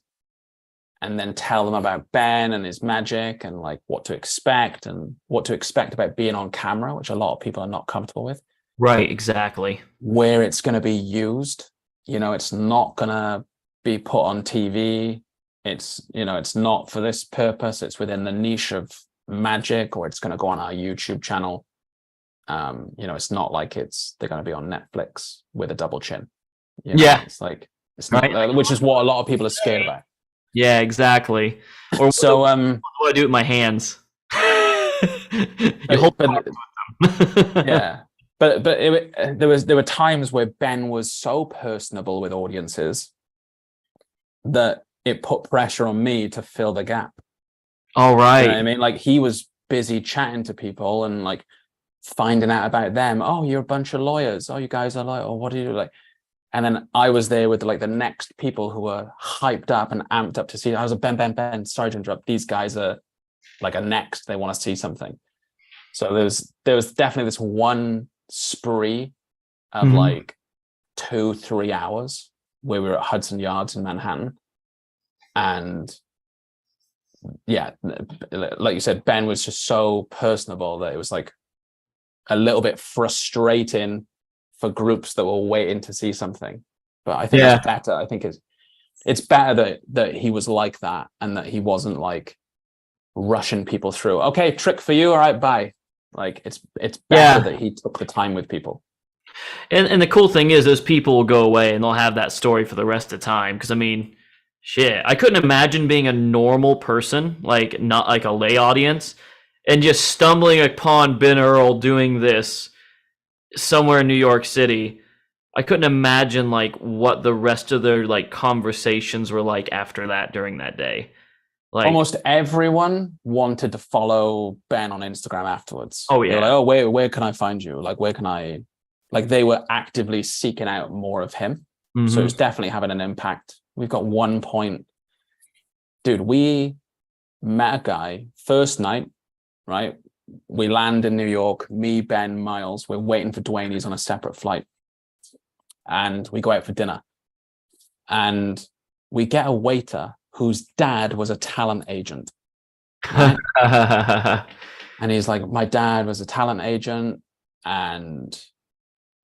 Speaker 2: and then tell them about Ben and his magic and what to expect about being on camera, which a lot of people are not comfortable with.
Speaker 1: Right, exactly.
Speaker 2: Where it's going to be used. It's not going to be put on TV. It's, it's not for this purpose. It's within the niche of magic, or it's going to go on our YouTube channel. It's not they're going to be on Netflix with a double chin.
Speaker 1: Yeah.
Speaker 2: It's not,
Speaker 1: right.
Speaker 2: Which is what a lot of people are scared about.
Speaker 1: Yeah, exactly. Or
Speaker 2: so,
Speaker 1: what do I do with my hands? You hold
Speaker 2: yeah. But there were times where Ben was so personable with audiences that it put pressure on me to fill the gap.
Speaker 1: All right.
Speaker 2: You know what I mean? He was busy chatting to people and finding out about them. Oh, you're a bunch of lawyers. Oh, you guys are oh, what do you do? And then I was there with the next people who were hyped up and amped up to see. I was like, Ben, sorry to interrupt. These guys are a next. They want to see something. So there was definitely this one spree of 2-3 hours where we were at Hudson Yards in Manhattan. And yeah, like you said, Ben was just so personable that it was a little bit frustrating for groups that were waiting to see something. But I think it's better. I think it's better that he was like that, and that he wasn't rushing people through. Okay, trick for you. All right, bye. It's better that he took the time with people.
Speaker 1: And the cool thing is, those people will go away and they'll have that story for the rest of the time. Because shit, I couldn't imagine being a normal person, not a lay audience, and just stumbling upon Ben Earl doing this somewhere in New York City, I couldn't imagine like what the rest of their like conversations were like after that during that day. Like,
Speaker 2: Almost everyone wanted to follow Ben on Instagram afterwards.
Speaker 1: oh
Speaker 2: They were like,
Speaker 1: yeah.
Speaker 2: oh, where can I find you? Like, where can I, like, they were actively seeking out more of him. So
Speaker 1: Mm-hmm.
Speaker 2: it's definitely having an impact. We've got one point, dude, we met a guy first night, right? We land in New York, me, Ben, Miles, we're waiting for Dwayne. He's on a separate flight. And we go out for dinner. And we get a waiter whose dad was a talent agent, right? And he's like, my dad was a talent agent and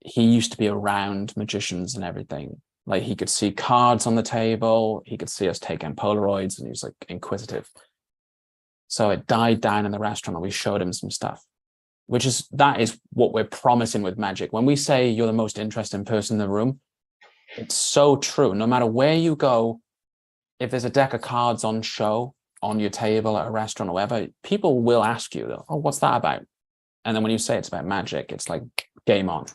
Speaker 2: he used to be around magicians and everything. Like he could see cards on the table, he could see us taking Polaroids, and he was like inquisitive. So it died down in the restaurant and we showed him some stuff, that is what we're promising with magic. When we say you're the most interesting person in the room, it's so true. No matter where you go, if there's a deck of cards on show on your table at a restaurant or whatever, people will ask you, oh, what's that about? And then when you say it's about magic, it's like game on.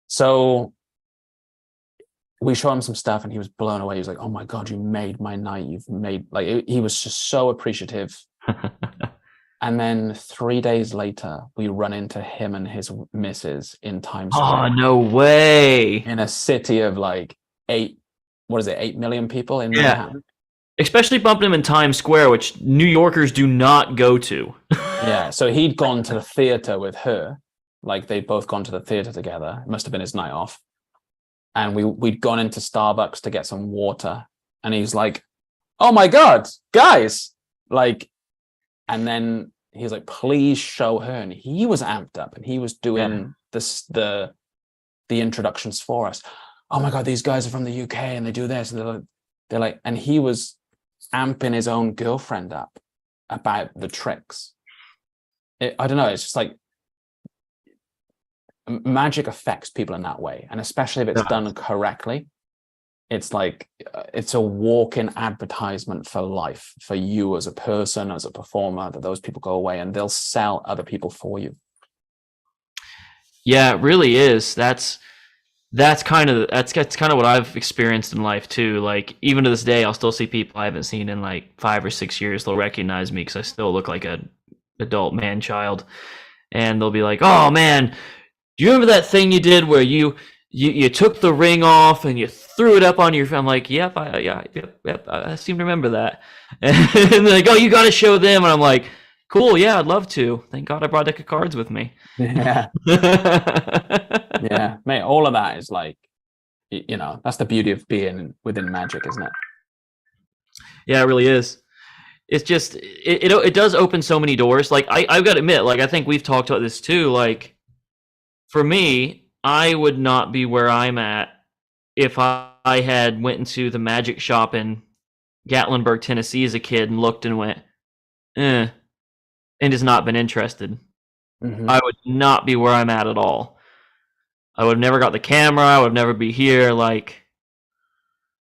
Speaker 2: So we showed him some stuff and he was blown away. He was like, oh my God, you made my night. You've made, like, he was just so appreciative. And then 3 days later, we run into him and his missus in Times Square.
Speaker 1: Oh, no way.
Speaker 2: In a city of like 8 million people in
Speaker 1: Yeah.
Speaker 2: Manhattan.
Speaker 1: Especially bumping him in Times Square, which New Yorkers do not go to.
Speaker 2: Yeah. So he'd gone to the theater with her. Like they'd both gone to the theater together. It must have been his night off. And we'd gone into Starbucks to get some water. And he's like, oh my God, guys. Like, and then he's like, please show her. And he was amped up and he was doing the introductions for us. Oh my God, these guys are from the UK and they do this. And they're like, and he was amping his own girlfriend up about the tricks. I don't know. It's just like magic affects people in that way. And especially if it's done correctly, it's like, it's a walk-in advertisement for life, for you as a person, as a performer, that those people go away and they'll sell other people for you.
Speaker 1: Yeah, it really is. That's kind of what I've experienced in life too. Like even to this day, I'll still see people I haven't seen in like 5 or 6 years. They'll recognize me because I still look like a adult man child, and they'll be like, "Oh man, do you remember that thing you did where you took the ring off and you threw it up on your?" I'm like, "Yep, I seem to remember that." And they're like, "Oh, you got to show them," and I'm like, "Cool, yeah, I'd love to. Thank God I brought a deck of cards with me."
Speaker 2: Yeah. Yeah, mate, all of that is like, that's the beauty of being within magic, isn't it?
Speaker 1: Yeah, it really is. It's just it does open so many doors. Like I've got to admit, like I think we've talked about this too. Like for me, I would not be where I'm at if I had went into the magic shop in Gatlinburg, Tennessee as a kid and looked and went, and has not been interested.
Speaker 2: Mm-hmm.
Speaker 1: I would not be where I'm at all. I would have never got the camera. I would never be here. Like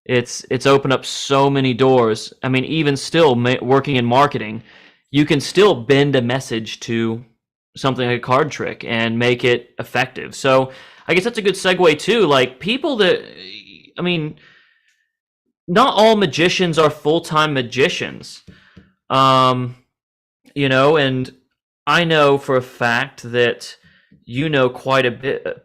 Speaker 1: it's opened up so many doors. I mean, even still working in marketing, you can still bend a message to something like a card trick and make it effective. So I guess that's a good segue too. Like people that, I mean, not all magicians are full-time magicians. And I know for a fact that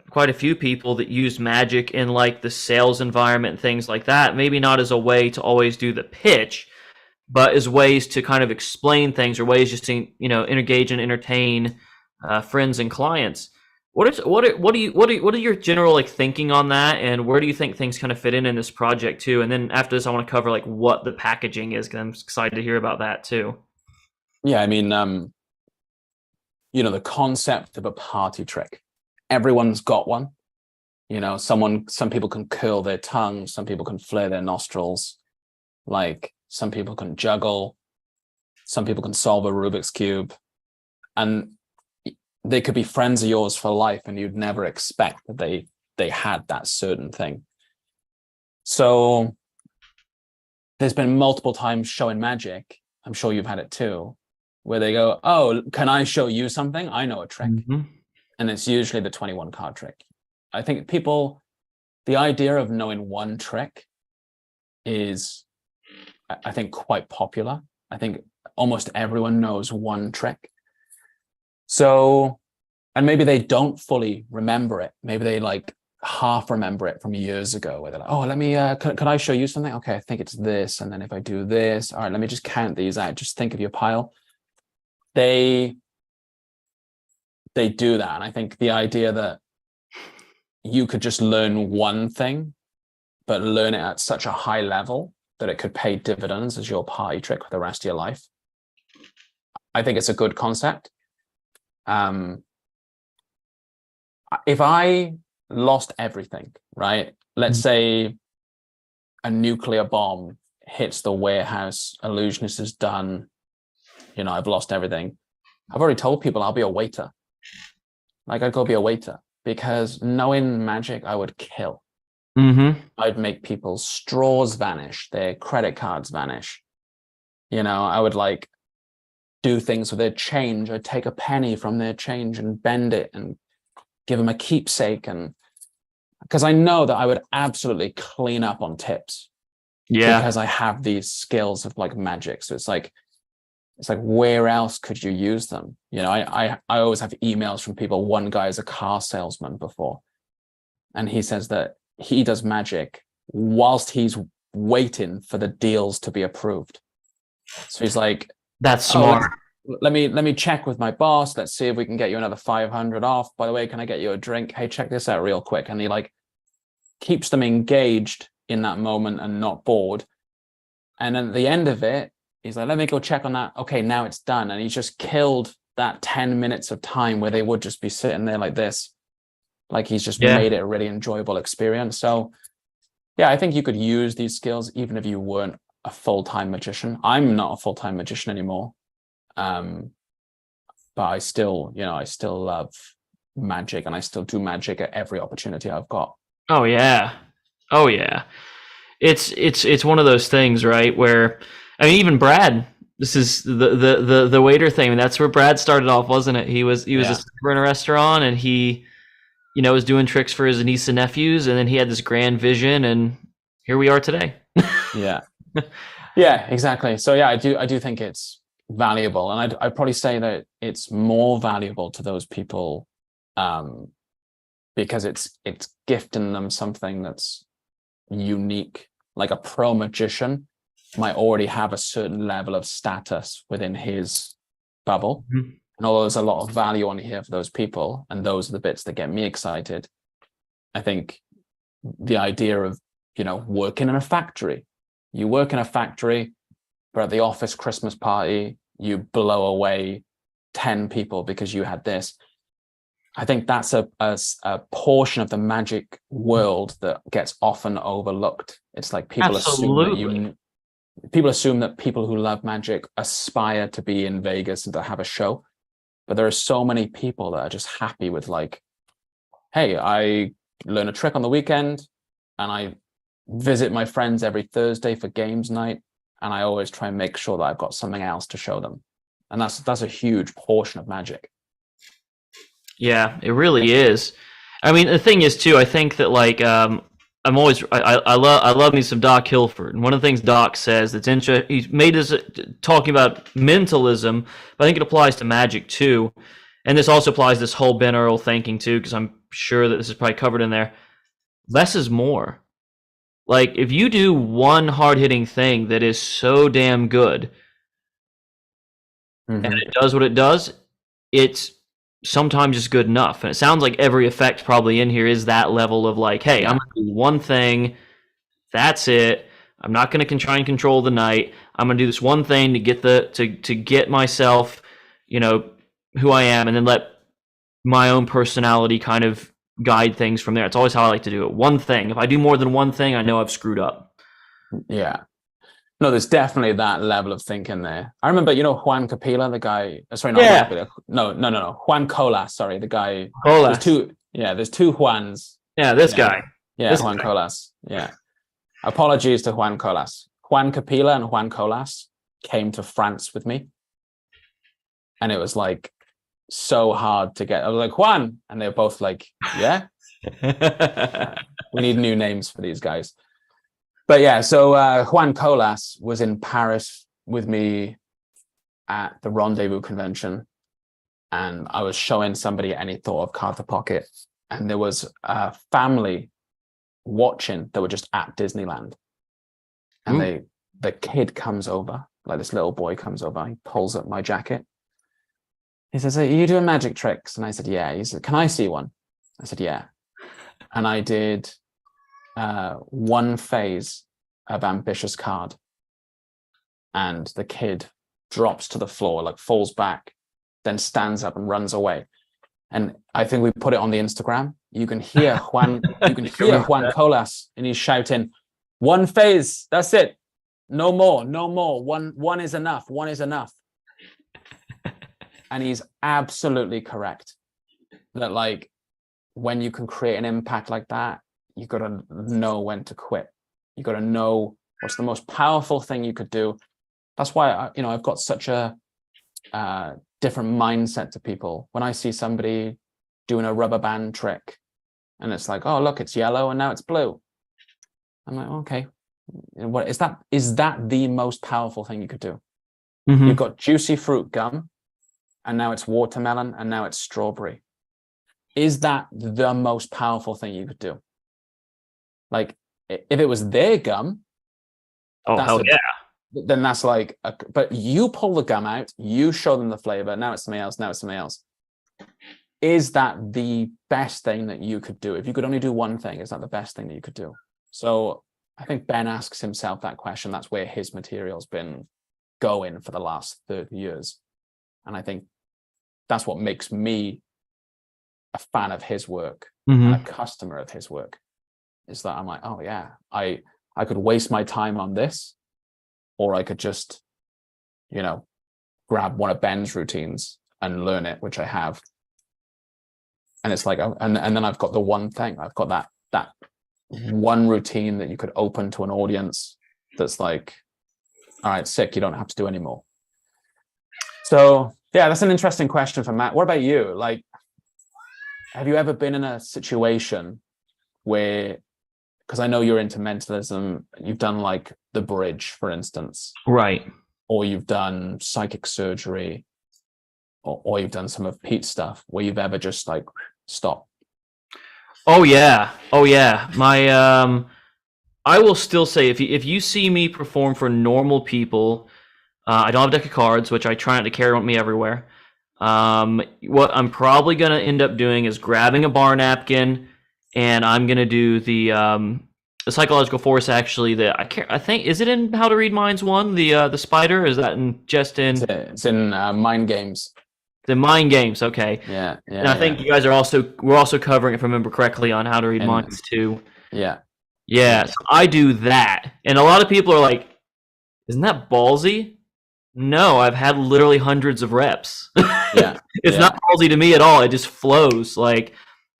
Speaker 1: quite a few people that use magic in like the sales environment and things like that, maybe not as a way to always do the pitch, but as ways to kind of explain things or ways just to, engage and entertain friends and clients. What are your general like thinking on that, and where do you think things kind of fit in this project too? And then after this, I want to cover like what the packaging is, because I'm excited to hear about that too.
Speaker 2: Yeah, I mean, the concept of a party trick. Everyone's got one. Some people can curl their tongue, some people can flare their nostrils, like some people can juggle, some people can solve a Rubik's Cube, and they could be friends of yours for life and you'd never expect that they had that certain thing. So there's been multiple times showing magic, I'm sure you've had it too, where they go, oh, can I show you something? I know a trick.
Speaker 1: Mm-hmm.
Speaker 2: And it's usually the 21 card trick. I think the idea of knowing one trick is, I think, quite popular. I think almost everyone knows one trick. So, and maybe they don't fully remember it. Maybe they like half remember it from years ago, where they're like, oh, let me, can I show you something? Okay, I think it's this. And then if I do this, all right, let me just count these out. Just think of your pile. They do that. And I think the idea that you could just learn one thing, but learn it at such a high level that it could pay dividends as your party trick for the rest of your life, I think it's a good concept. If I lost everything, right? Let's say a nuclear bomb hits the warehouse, Illusionist is done, I've lost everything. I've already told people I'll be a waiter. Like, I'd go be a waiter, because knowing magic, I would kill.
Speaker 1: Mm-hmm.
Speaker 2: I'd make people's straws vanish, their credit cards vanish. I would like do things with their change. I'd take a penny from their change and bend it and give them a keepsake. And because I know that I would absolutely clean up on tips.
Speaker 1: Yeah.
Speaker 2: Because I have these skills of like magic. So it's like, where else could you use them? I always have emails from people. One guy is a car salesman before, and he says that he does magic whilst he's waiting for the deals to be approved. So he's like,
Speaker 1: that's smart.
Speaker 2: Let me check with my boss. Let's see if we can get you another 500 off. By the way, can I get you a drink? Hey, check this out real quick. And he like keeps them engaged in that moment and not bored. And then at the end of it, he's like, let me go check on that. Okay, now it's done. And he's just killed that 10 minutes of time where they would just be sitting there like this. Like, he's just made it a really enjoyable experience. So yeah, I think you could use these skills even if you weren't a full-time magician. I'm not a full-time magician anymore. But I still love magic, and I still do magic at every opportunity I've got.
Speaker 1: Oh yeah. It's one of those things, right? Where, I mean, even Brad, this is the waiter thing. And that's where Brad started off, wasn't it? He was a server in a restaurant, and he, was doing tricks for his niece and nephews, and then he had this grand vision, and here we are today.
Speaker 2: Yeah. Yeah, exactly. So yeah, I do think it's valuable, and I'd probably say that it's more valuable to those people because it's gifting them something that's unique. Like, a pro magician might already have a certain level of status within his bubble. Mm-hmm. And although there's a lot of value on here for those people, and those are the bits that get me excited, I think the idea of, working in a factory. You work in a factory, but at the office Christmas party, you blow away 10 people because you had this. I think that's a portion of the magic world that gets often overlooked. It's like people assume that people who love magic aspire to be in Vegas and to have a show. But there are so many people that are just happy with, like, hey, I learn a trick on the weekend, and I visit my friends every Thursday for games night, and I always try and make sure that I've got something else to show them. And that's a huge portion of magic.
Speaker 1: Yeah, it really is. I mean, the thing is too, I think that like I love me some Doc Hilford, and one of the things Doc says that's interesting, he's made us talking about mentalism, but I think it applies to magic too, and this also applies to this whole Ben Earl thinking too, because I'm sure that this is probably covered in there. Less is more. Like, if you do one hard-hitting thing that is so damn good, and it does what it does, it's sometimes just good enough. And it sounds like every effect probably in here is that level of like, hey, I'm going to do one thing, that's it. I'm not going to try and control the night. I'm going to do this one thing to get to get myself, who I am, and then let my own personality kind of guide things from there. It's always how I like to do it. One thing. If I do more than one thing, I know I've screwed up. Yeah.
Speaker 2: No, there's definitely that level of thinking there. I remember, Juan Capilla, the guy. Sorry, no. Juan Colas. Sorry, the guy.
Speaker 1: Colas.
Speaker 2: There's two Juans.
Speaker 1: Yeah, this guy.
Speaker 2: Yeah, Juan Colas. Yeah. Apologies to Juan Colas. Juan Capilla and Juan Colas came to France with me. And it was like so hard to get. I was like, Juan, and they were both like, yeah, we need new names for these guys. But yeah, so Juan Colas was in Paris with me at the Rendezvous convention, and I was showing somebody any thought of Card to Pocket, and there was a family watching that were just at Disneyland, and the kid comes over, like this little boy comes over, he pulls up my jacket. He says, "Are you doing magic tricks?" And I said, "Yeah." He said, "Can I see one?" I said, "Yeah." And I did one phase of Ambitious Card, and the kid drops to the floor, like falls back, then stands up and runs away. And I think we put it on the Instagram. You can hear Juan Colas, and he's shouting, "One phase, that's it. No more, no more. One is enough. One is enough." And he's absolutely correct. That like when you can create an impact like that, you got to know when to quit. You got to know what's the most powerful thing you could do. That's why I've got such a different mindset to people. When I see somebody doing a rubber band trick, and it's like, oh look, it's yellow and now it's blue. I'm like, okay, what is that? Is that the most powerful thing you could do? Mm-hmm. You've got juicy fruit gum, and now it's watermelon, and now it's strawberry. Is that the most powerful thing you could do? Like, if it was their gum, then that's like, but you pull the gum out, you show them the flavor, now it's something else, now it's something else. Is that the best thing that you could do? If you could only do one thing, is that the best thing that you could do? So I think Ben asks himself that question. That's where his material's been going for the last 30 years. And I think that's what makes me a fan of his work, and a customer of his work, is that I'm like, oh yeah, I could waste my time on this, or I could just, grab one of Ben's routines and learn it, which I have. And it's like, and then I've got the one thing, I've got that one routine that you could open to an audience that's like, all right, sick, you don't have to do anymore. So yeah, that's an interesting question for Matt. What about you? Like, have you ever been in a situation where, because I know you're into mentalism, you've done like the bridge, for instance,
Speaker 1: right?
Speaker 2: Or you've done psychic surgery, or you've done some of Pete's stuff, where you've ever just like stopped?
Speaker 1: Oh yeah. My I will still say, if you see me perform for normal people, I don't have a deck of cards, which I try not to carry with me everywhere. What I'm probably going to end up doing is grabbing a bar napkin, and I'm going to do the psychological force. Actually, I think, is it in How to Read Minds 1? The spider, is that it's
Speaker 2: in Mind Games.
Speaker 1: The Mind Games, okay.
Speaker 2: Yeah.
Speaker 1: And I think you guys we're also covering, if I remember correctly, on How to Read Minds 2. Yeah. So I do that, and a lot of people are like, "Isn't that ballsy?" No, I've had literally hundreds of reps. It's not ballsy to me at all. It just flows. Like,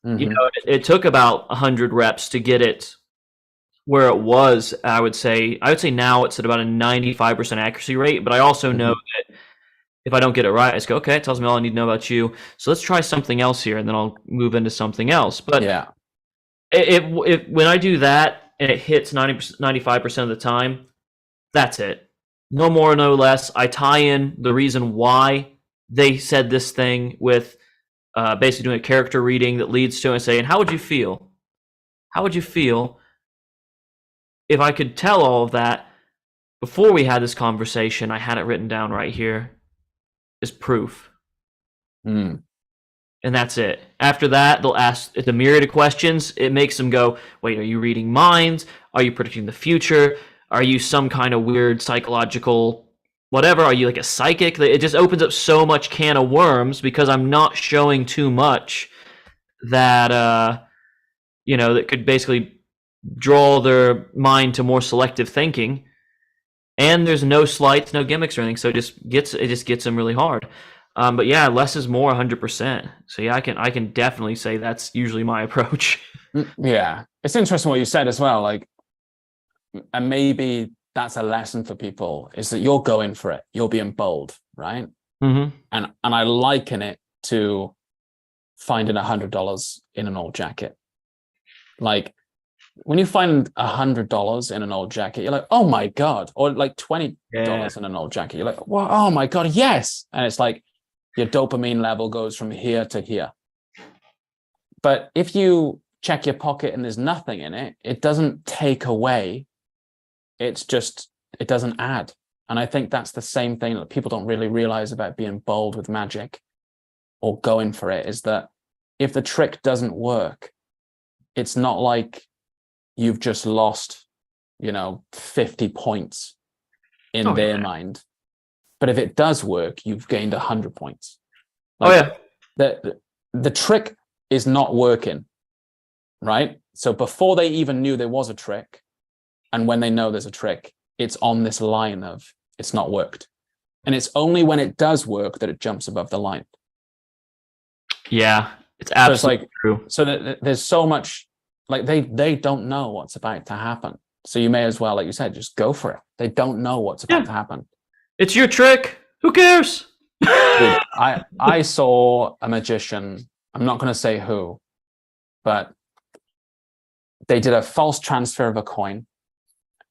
Speaker 1: it took about 100 reps to get it where it was. I would say now it's at about a 95% accuracy rate, but I also know that if I don't get it right, I just go, okay, it tells me all I need to know about you. So let's try something else here, and then I'll move into something else. But when I do that and it hits 95% of the time, that's it. No more, no less. I tie in the reason why they said this thing with basically doing a character reading that leads to it, and saying, how would you feel? How would you feel if I could tell all of that before we had this conversation? I had it written down right here as proof. And that's it. After that, they'll ask a myriad of questions. It makes them go, wait, are you reading minds? Are you predicting the future? Are you some kind of weird psychological whatever? Are you like a psychic? It just opens up so much can of worms, because I'm not showing too much that that could basically draw their mind to more selective thinking. And there's no slights, no gimmicks or anything, so it just gets them really hard. But yeah, less is more, 100%. So yeah, I can definitely say that's usually my approach.
Speaker 2: Yeah, it's interesting what you said as well. Like, and maybe that's a lesson for people, is that you're going for it. You're being bold, right?
Speaker 1: Mm-hmm.
Speaker 2: And I liken it to finding $100 in an old jacket. Like when you find $100 in an old jacket, you're like, oh my God. Or like $20 in an old jacket. You're like, well, oh my God, yes. And it's like your dopamine level goes from here to here. But if you check your pocket and there's nothing in it, it doesn't take away. It's just, it doesn't add. And I think that's the same thing that people don't really realize about being bold with magic or going for it, is that if the trick doesn't work, it's not like you've just lost, 50 points in their mind. But if it does work, you've gained 100 points. The trick is not working, right? So before they even knew there was a trick, and when they know there's a trick, it's on this line of it's not worked. And it's only when it does work that it jumps above the line.
Speaker 1: Yeah, it's absolutely true.
Speaker 2: So there's so much, like they don't know what's about to happen. So you may as well, like you said, just go for it. They don't know what's about to happen.
Speaker 1: It's your trick. Who cares?
Speaker 2: Dude, I saw a magician, I'm not going to say who, but they did a false transfer of a coin.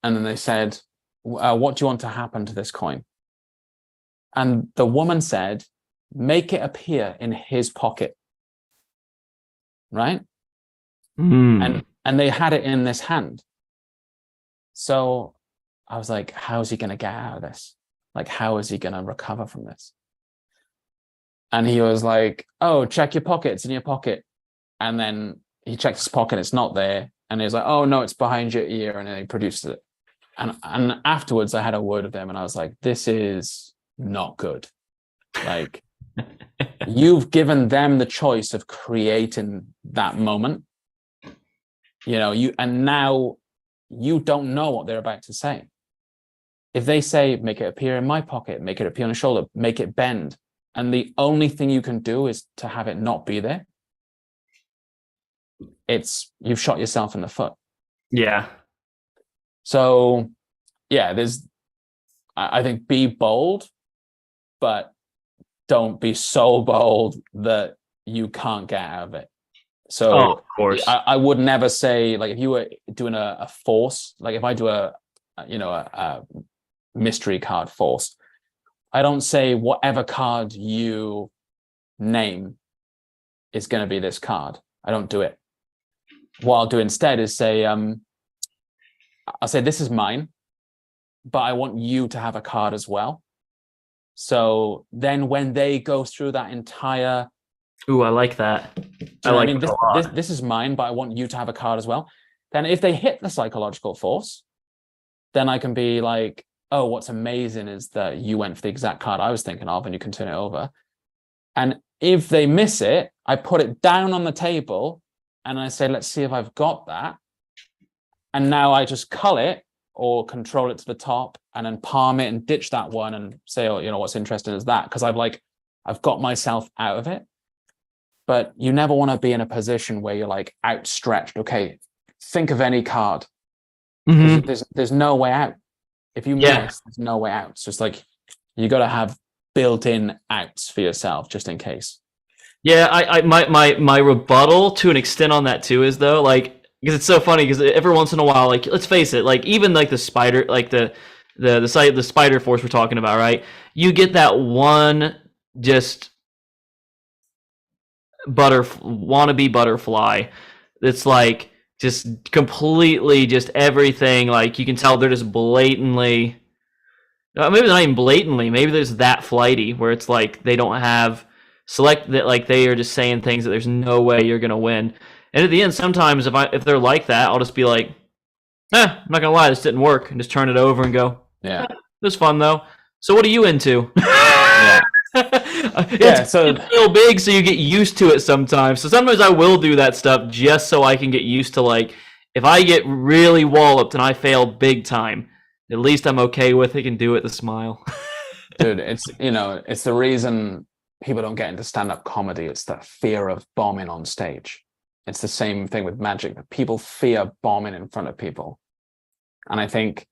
Speaker 2: And then they said, what do you want to happen to this coin? And the woman said, make it appear in his pocket. Right? And they had it in this hand. So I was like, how is he going to get out of this? Like, how is he going to recover from this? And he was like, oh, check your pocket. It's in your pocket. And then he checked his pocket. It's not there. And he was like, oh, no, it's behind your ear. And then he produced it. And afterwards, I had a word with him. And I was like, this is not good. Like, you've given them the choice of creating that moment. And now you don't know what they're about to say. If they say, make it appear in my pocket, make it appear on the shoulder, make it bend, and the only thing you can do is to have it not be there, you've shot yourself in the foot.
Speaker 1: Yeah.
Speaker 2: So, yeah, I think be bold, but don't be so bold that you can't get out of it. So
Speaker 1: of course,
Speaker 2: I would never say, like, if you were doing a force, like if I do a mystery card force, I don't say whatever card you name is going to be this card. I don't do it. What I'll do instead is say, I'll say, this is mine, but I want you to have a card as well. So then when they go through that entire...
Speaker 1: Ooh, I like that. I like it a lot.
Speaker 2: This is mine, but I want you to have a card as well. Then if they hit the psychological force, then I can be like, oh, what's amazing is that you went for the exact card I was thinking of and you can turn it over. And if they miss it, I put it down on the table and I say, let's see if I've got that. And now I just cull it or control it to the top and then palm it and ditch that one and say, oh, what's interesting is that, because I've got myself out of it. But you never want to be in a position where you're like outstretched. Okay, think of any card. Mm-hmm. There's no way out. If you miss, there's no way out. It's just like you got to have built-in outs for yourself just in case.
Speaker 1: Yeah, my rebuttal to an extent on that too is though, like, because it's so funny because every once in a while, like, let's face it, like even like the spider, like the spider force we're talking about, right? You get that one just wannabe butterfly that's like just completely just everything, like you can tell they're just blatantly, maybe not even blatantly, maybe there's that flighty where it's like they don't have select that, like they are just saying things that there's no way you're gonna win. And at the end, sometimes if they're like that, I'll just be like, I'm not gonna lie, this didn't work, and just turn it over and go, it was fun though. So what are you into? It's real big, so you get used to it sometimes. So sometimes I will do that stuff just so I can get used to, like, if I get really walloped and I fail big time, at least I'm okay with it, can do it with a smile.
Speaker 2: Dude, it's the reason people don't get into stand-up comedy. It's that fear of bombing on stage. It's the same thing with magic, that people fear bombing in front of people. And I think,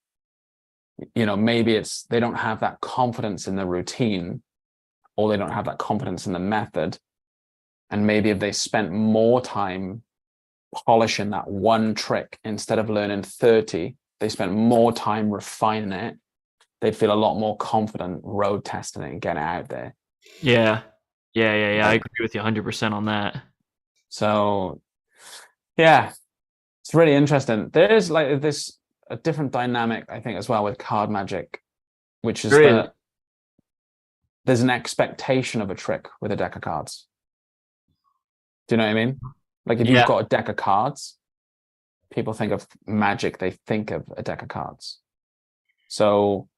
Speaker 2: maybe they don't have that confidence in the routine or they don't have that confidence in the method. And maybe if they spent more time polishing that one trick instead of learning 30, they spent more time refining it, they'd feel a lot more confident road testing it and getting it out there.
Speaker 1: Yeah. I agree with you 100% on that.
Speaker 2: So yeah, it's really interesting. There's like this a different dynamic, I think, as well with card magic, which is that there's an expectation of a trick with a deck of cards. Do you know what I mean? Like if you've got a deck of cards, people think of magic, they think of a deck of cards. So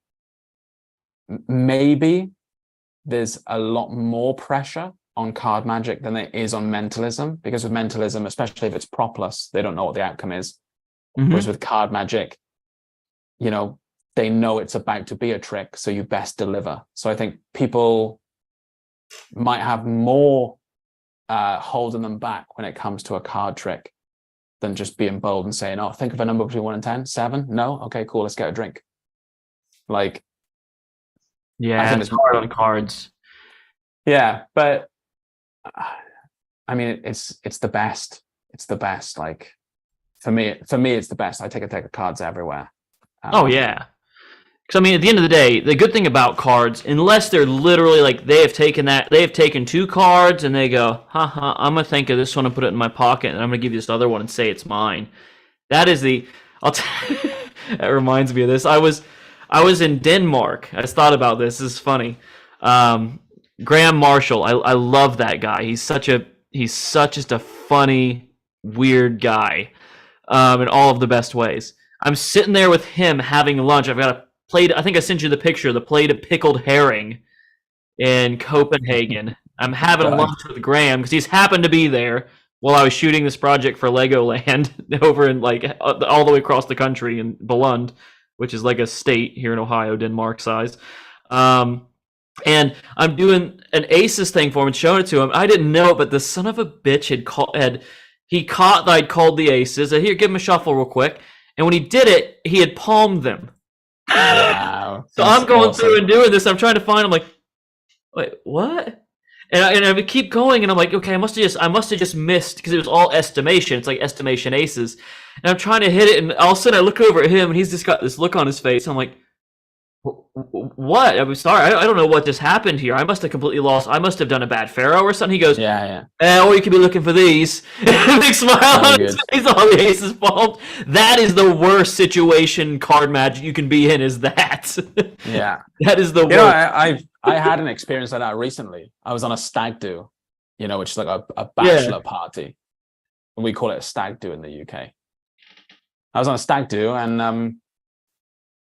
Speaker 2: maybe there's a lot more pressure on card magic than there is on mentalism, because with mentalism, especially if it's propless, they don't know what the outcome is. Whereas with card magic, you know, they know it's about to be a trick, so you best deliver. So I think people might have more holding them back when it comes to a card trick than just being bold and saying, oh, think of a number between 1 and 10. 7? No? Okay, cool, let's get a drink. Like,
Speaker 1: yeah, I think it's hard on cards.
Speaker 2: Yeah, but I mean, it's the best. It's the best. Like for me, it's the best. I take a deck of cards everywhere.
Speaker 1: Oh yeah, because I mean, at the end of the day, the good thing about cards, unless they're literally like they have taken 2 cards and they go, haha, I'm gonna think of this one and put it in my pocket, and I'm gonna give you this other one and say it's mine. That is the. That reminds me of this. I was in Denmark. I just thought about this. This is funny. Graham Marshall. I love that guy. He's such just a funny, weird guy, in all of the best ways. I'm sitting there with him having lunch. I've got a plate. I think I sent you the picture. The plate of pickled herring in Copenhagen. I'm having lunch with Graham because he's happened to be there while I was shooting this project for Legoland over in like all the way across the country in Billund, which is like a state here in Ohio, Denmark size. And I'm doing an aces thing for him and showing it to him. I didn't know it, but the son of a bitch he caught that I'd called the aces. Here, give him a shuffle real quick. And when he did it, he had palmed them.
Speaker 2: Wow.
Speaker 1: So I'm going through and doing this. I'm trying to find him, like, wait, what? And I keep going, and I'm like, okay, I must have just missed, because it was all estimation. It's like estimation aces. And I'm trying to hit it, and all of a sudden I look over at him, and he's just got this look on his face. I'm like, what? I'm sorry, I don't know what just happened here. I must have completely lost. I must have done a bad pharaoh or something. He goes, or you could be looking for these. Big smile on his face. All the aces palmed. That is the worst situation card magic you can be in. Is that?
Speaker 2: Yeah,
Speaker 1: that is the worst.
Speaker 2: I had an experience like that recently. I was on a stag do, which is like a bachelor party. We call it a stag do in the UK. I was on a stag do, and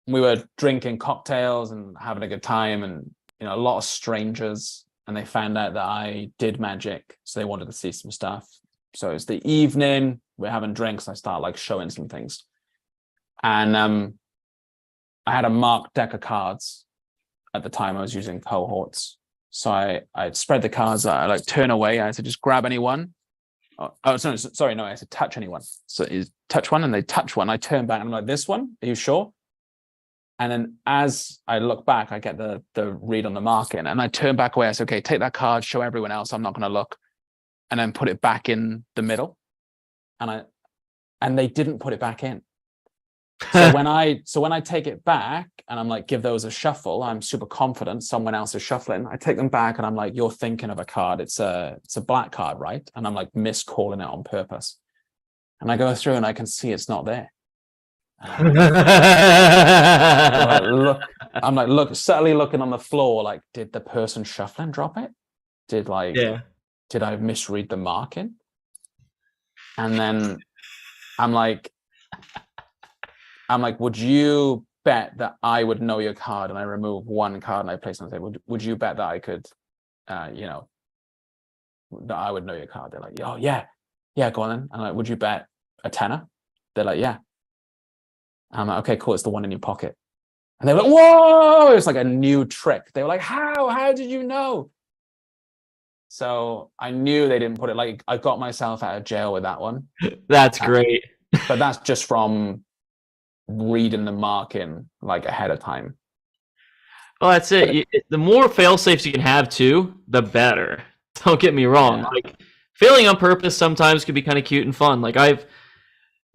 Speaker 2: we were drinking cocktails and having a good time, and a lot of strangers, and they found out that I did magic, so they wanted to see some stuff. So it's the evening, we're having drinks, and I start like showing some things, and I had a marked deck of cards. At the time I was using cohorts, so I spread the cards. I like turn away. I had to just grab anyone. Sorry, no, I had to touch anyone. So you touch one, and they touch one. I turn back, and I'm like, this one, are you sure? And then as I look back, I get the read on the marking, and I turn back away. I say, okay, take that card, show everyone else, I'm not going to look, and then put it back in the middle. And they didn't put it back in. So when I take it back and I'm like, give those a shuffle, I'm super confident someone else is shuffling. I take them back and I'm like, you're thinking of a card. It's a black card, right? And I'm like miscalling it on purpose. And I go through and I can see it's not there. I'm like, subtly looking on the floor, like, did the person shuffling drop it? Did I misread the marking? And then I'm like, would you bet that I would know your card? And I remove one card and I place it on the table. Would you bet that I could, that I would know your card? They're like, oh yeah, go on then. I'm like, would you bet a tenner? They're like, yeah. I'm like, okay, cool. It's the one in your pocket. And they were like, whoa! It was like a new trick. They were like, how did you know? So I knew they didn't put it. Like, I got myself out of jail with that one.
Speaker 1: That's great.
Speaker 2: But that's just from reading the marking like ahead of time.
Speaker 1: Well, that's
Speaker 2: But
Speaker 1: it. The more fail safes you can have too, the better. Don't get me wrong.
Speaker 2: yeah,
Speaker 1: Like failing on purpose sometimes can be kind of cute and fun. Like I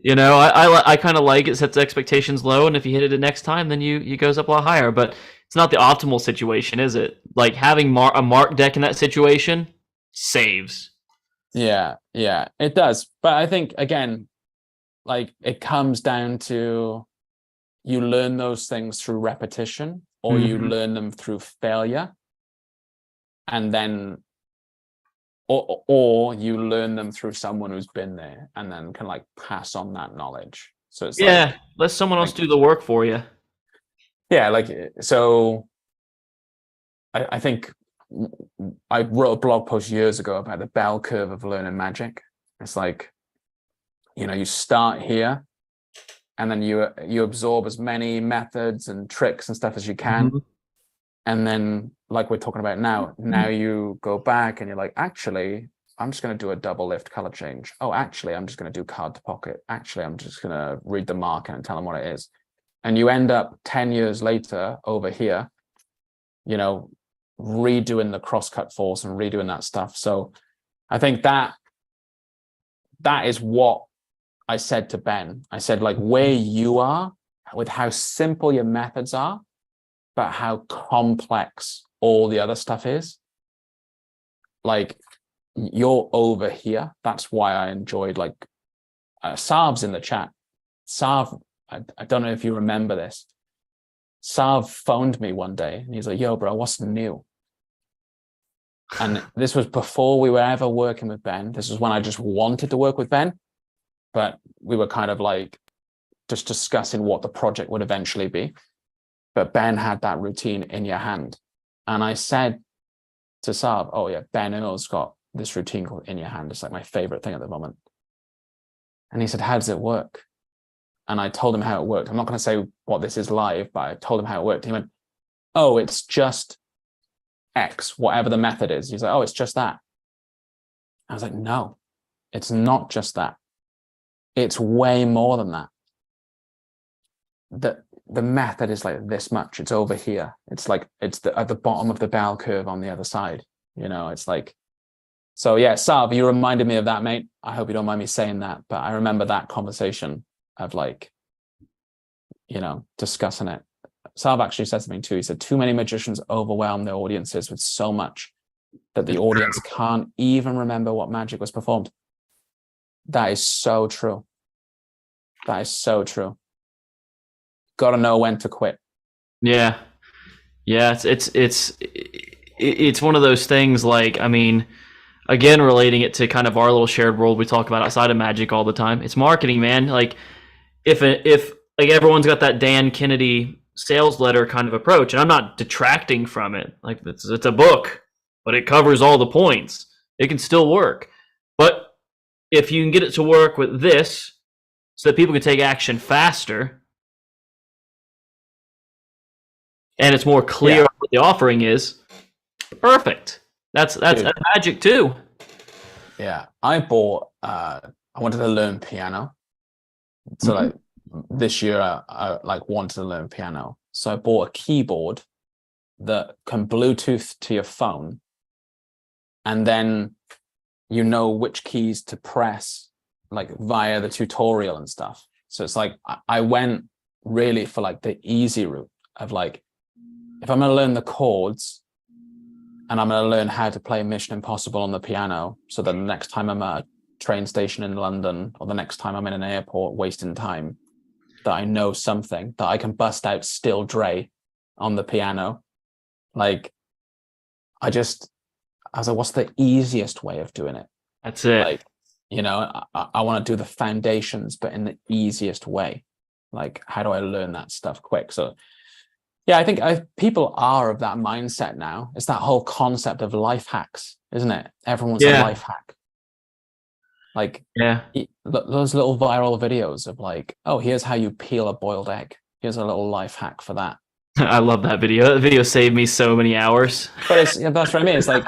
Speaker 1: kind of like it, sets expectations low, and if you hit it the next time, then you goes up a lot higher. But it's not the optimal situation, is it? Like having a mark deck in that situation saves.
Speaker 2: yeah, it does. But I think again, like it comes down to you learn those things through repetition, or you
Speaker 1: Mhm.
Speaker 2: learn them through failure, and then or you learn them through someone who's been there and then can like pass on that knowledge. So it's
Speaker 1: Yeah, let someone else
Speaker 2: like
Speaker 1: do the work for you.
Speaker 2: yeah, like so I think I wrote a blog post years ago about the bell curve of learning magic. It's like, you start here and then you absorb as many methods and tricks and stuff as you can.
Speaker 1: Mhm.
Speaker 2: And then like we're talking about now you go back and you're like, actually, I'm just going to do a double lift color change. Oh, actually, I'm just going to do card to pocket. Actually, I'm just going to read the marker and tell them what it is. And you end up 10 years later over here, redoing the crosscut force and redoing that stuff. So I think that is what I said to Ben. I said, like, where you are with how simple your methods are, but how complex all the other stuff is. Like, you're over here. That's why I enjoyed, like, Sav's in the chat. Sav, I don't know if you remember this. Sav phoned me one day and he's like, yo, bro, what's new? And this was before we were ever working with Ben. This was when I just wanted to work with Ben, but we were kind of like just discussing what the project would eventually be. But Ben had that routine in your hand. And I said to Saab, oh yeah, Ben Earl's got this routine called in your hand. It's like my favorite thing at the moment. And he said, how does it work? And I told him how it worked. I'm not going to say what this is live, but I told him how it worked. He went, oh, it's just X, whatever the method is. He's like, oh, it's just that. I was like, no, it's not just that. It's way more than that. The method is like this much. It's over here. It's like it's at the bottom of the bell curve on the other side. It's like, so yeah, Sav, you reminded me of that, mate. I hope you don't mind me saying that, but I remember that conversation of like, discussing it. Sav actually said something too. He said, too many magicians overwhelm their audiences with so much that the audience can't even remember what magic was performed. That is so true. That is so true. Got to know when to quit.
Speaker 1: Yeah, yeah. It's one of those things. Like, I mean, again, relating it to kind of our little shared world we talk about outside of magic all the time. It's marketing, man. Like, if like everyone's got that Dan Kennedy sales letter kind of approach, and I'm not detracting from it. Like, it's a book, but it covers all the points. It can still work, but if you can get it to work with this, so that people can take action faster, and it's more clear
Speaker 2: Yeah.
Speaker 1: what the offering is, perfect. That's magic too.
Speaker 2: Yeah. I wanted to learn piano. So like this year I like wanted to learn piano. So I bought a keyboard that can Bluetooth to your phone, and then you know which keys to press like via the tutorial and stuff. So it's like I went really for like the easy route of like, if I'm going to learn the chords and I'm going to learn how to play Mission Impossible on the piano, so that the next time I'm at a train station in London or the next time I'm in an airport wasting time, that I know something, that I can bust out Still Dre on the piano. Like, I was like, what's the easiest way of doing it?
Speaker 1: That's it.
Speaker 2: Like, I want to do the foundations, but in the easiest way. Like, how do I learn that stuff quick? So yeah, I think people are of that mindset now. It's that whole concept of life hacks, isn't it? Everyone's a life hack. Like,
Speaker 1: yeah,
Speaker 2: those little viral videos of like, oh, here's how you peel a boiled egg. Here's a little life hack for that.
Speaker 1: I love that video. That video saved me so many hours.
Speaker 2: But that's what I mean. It's like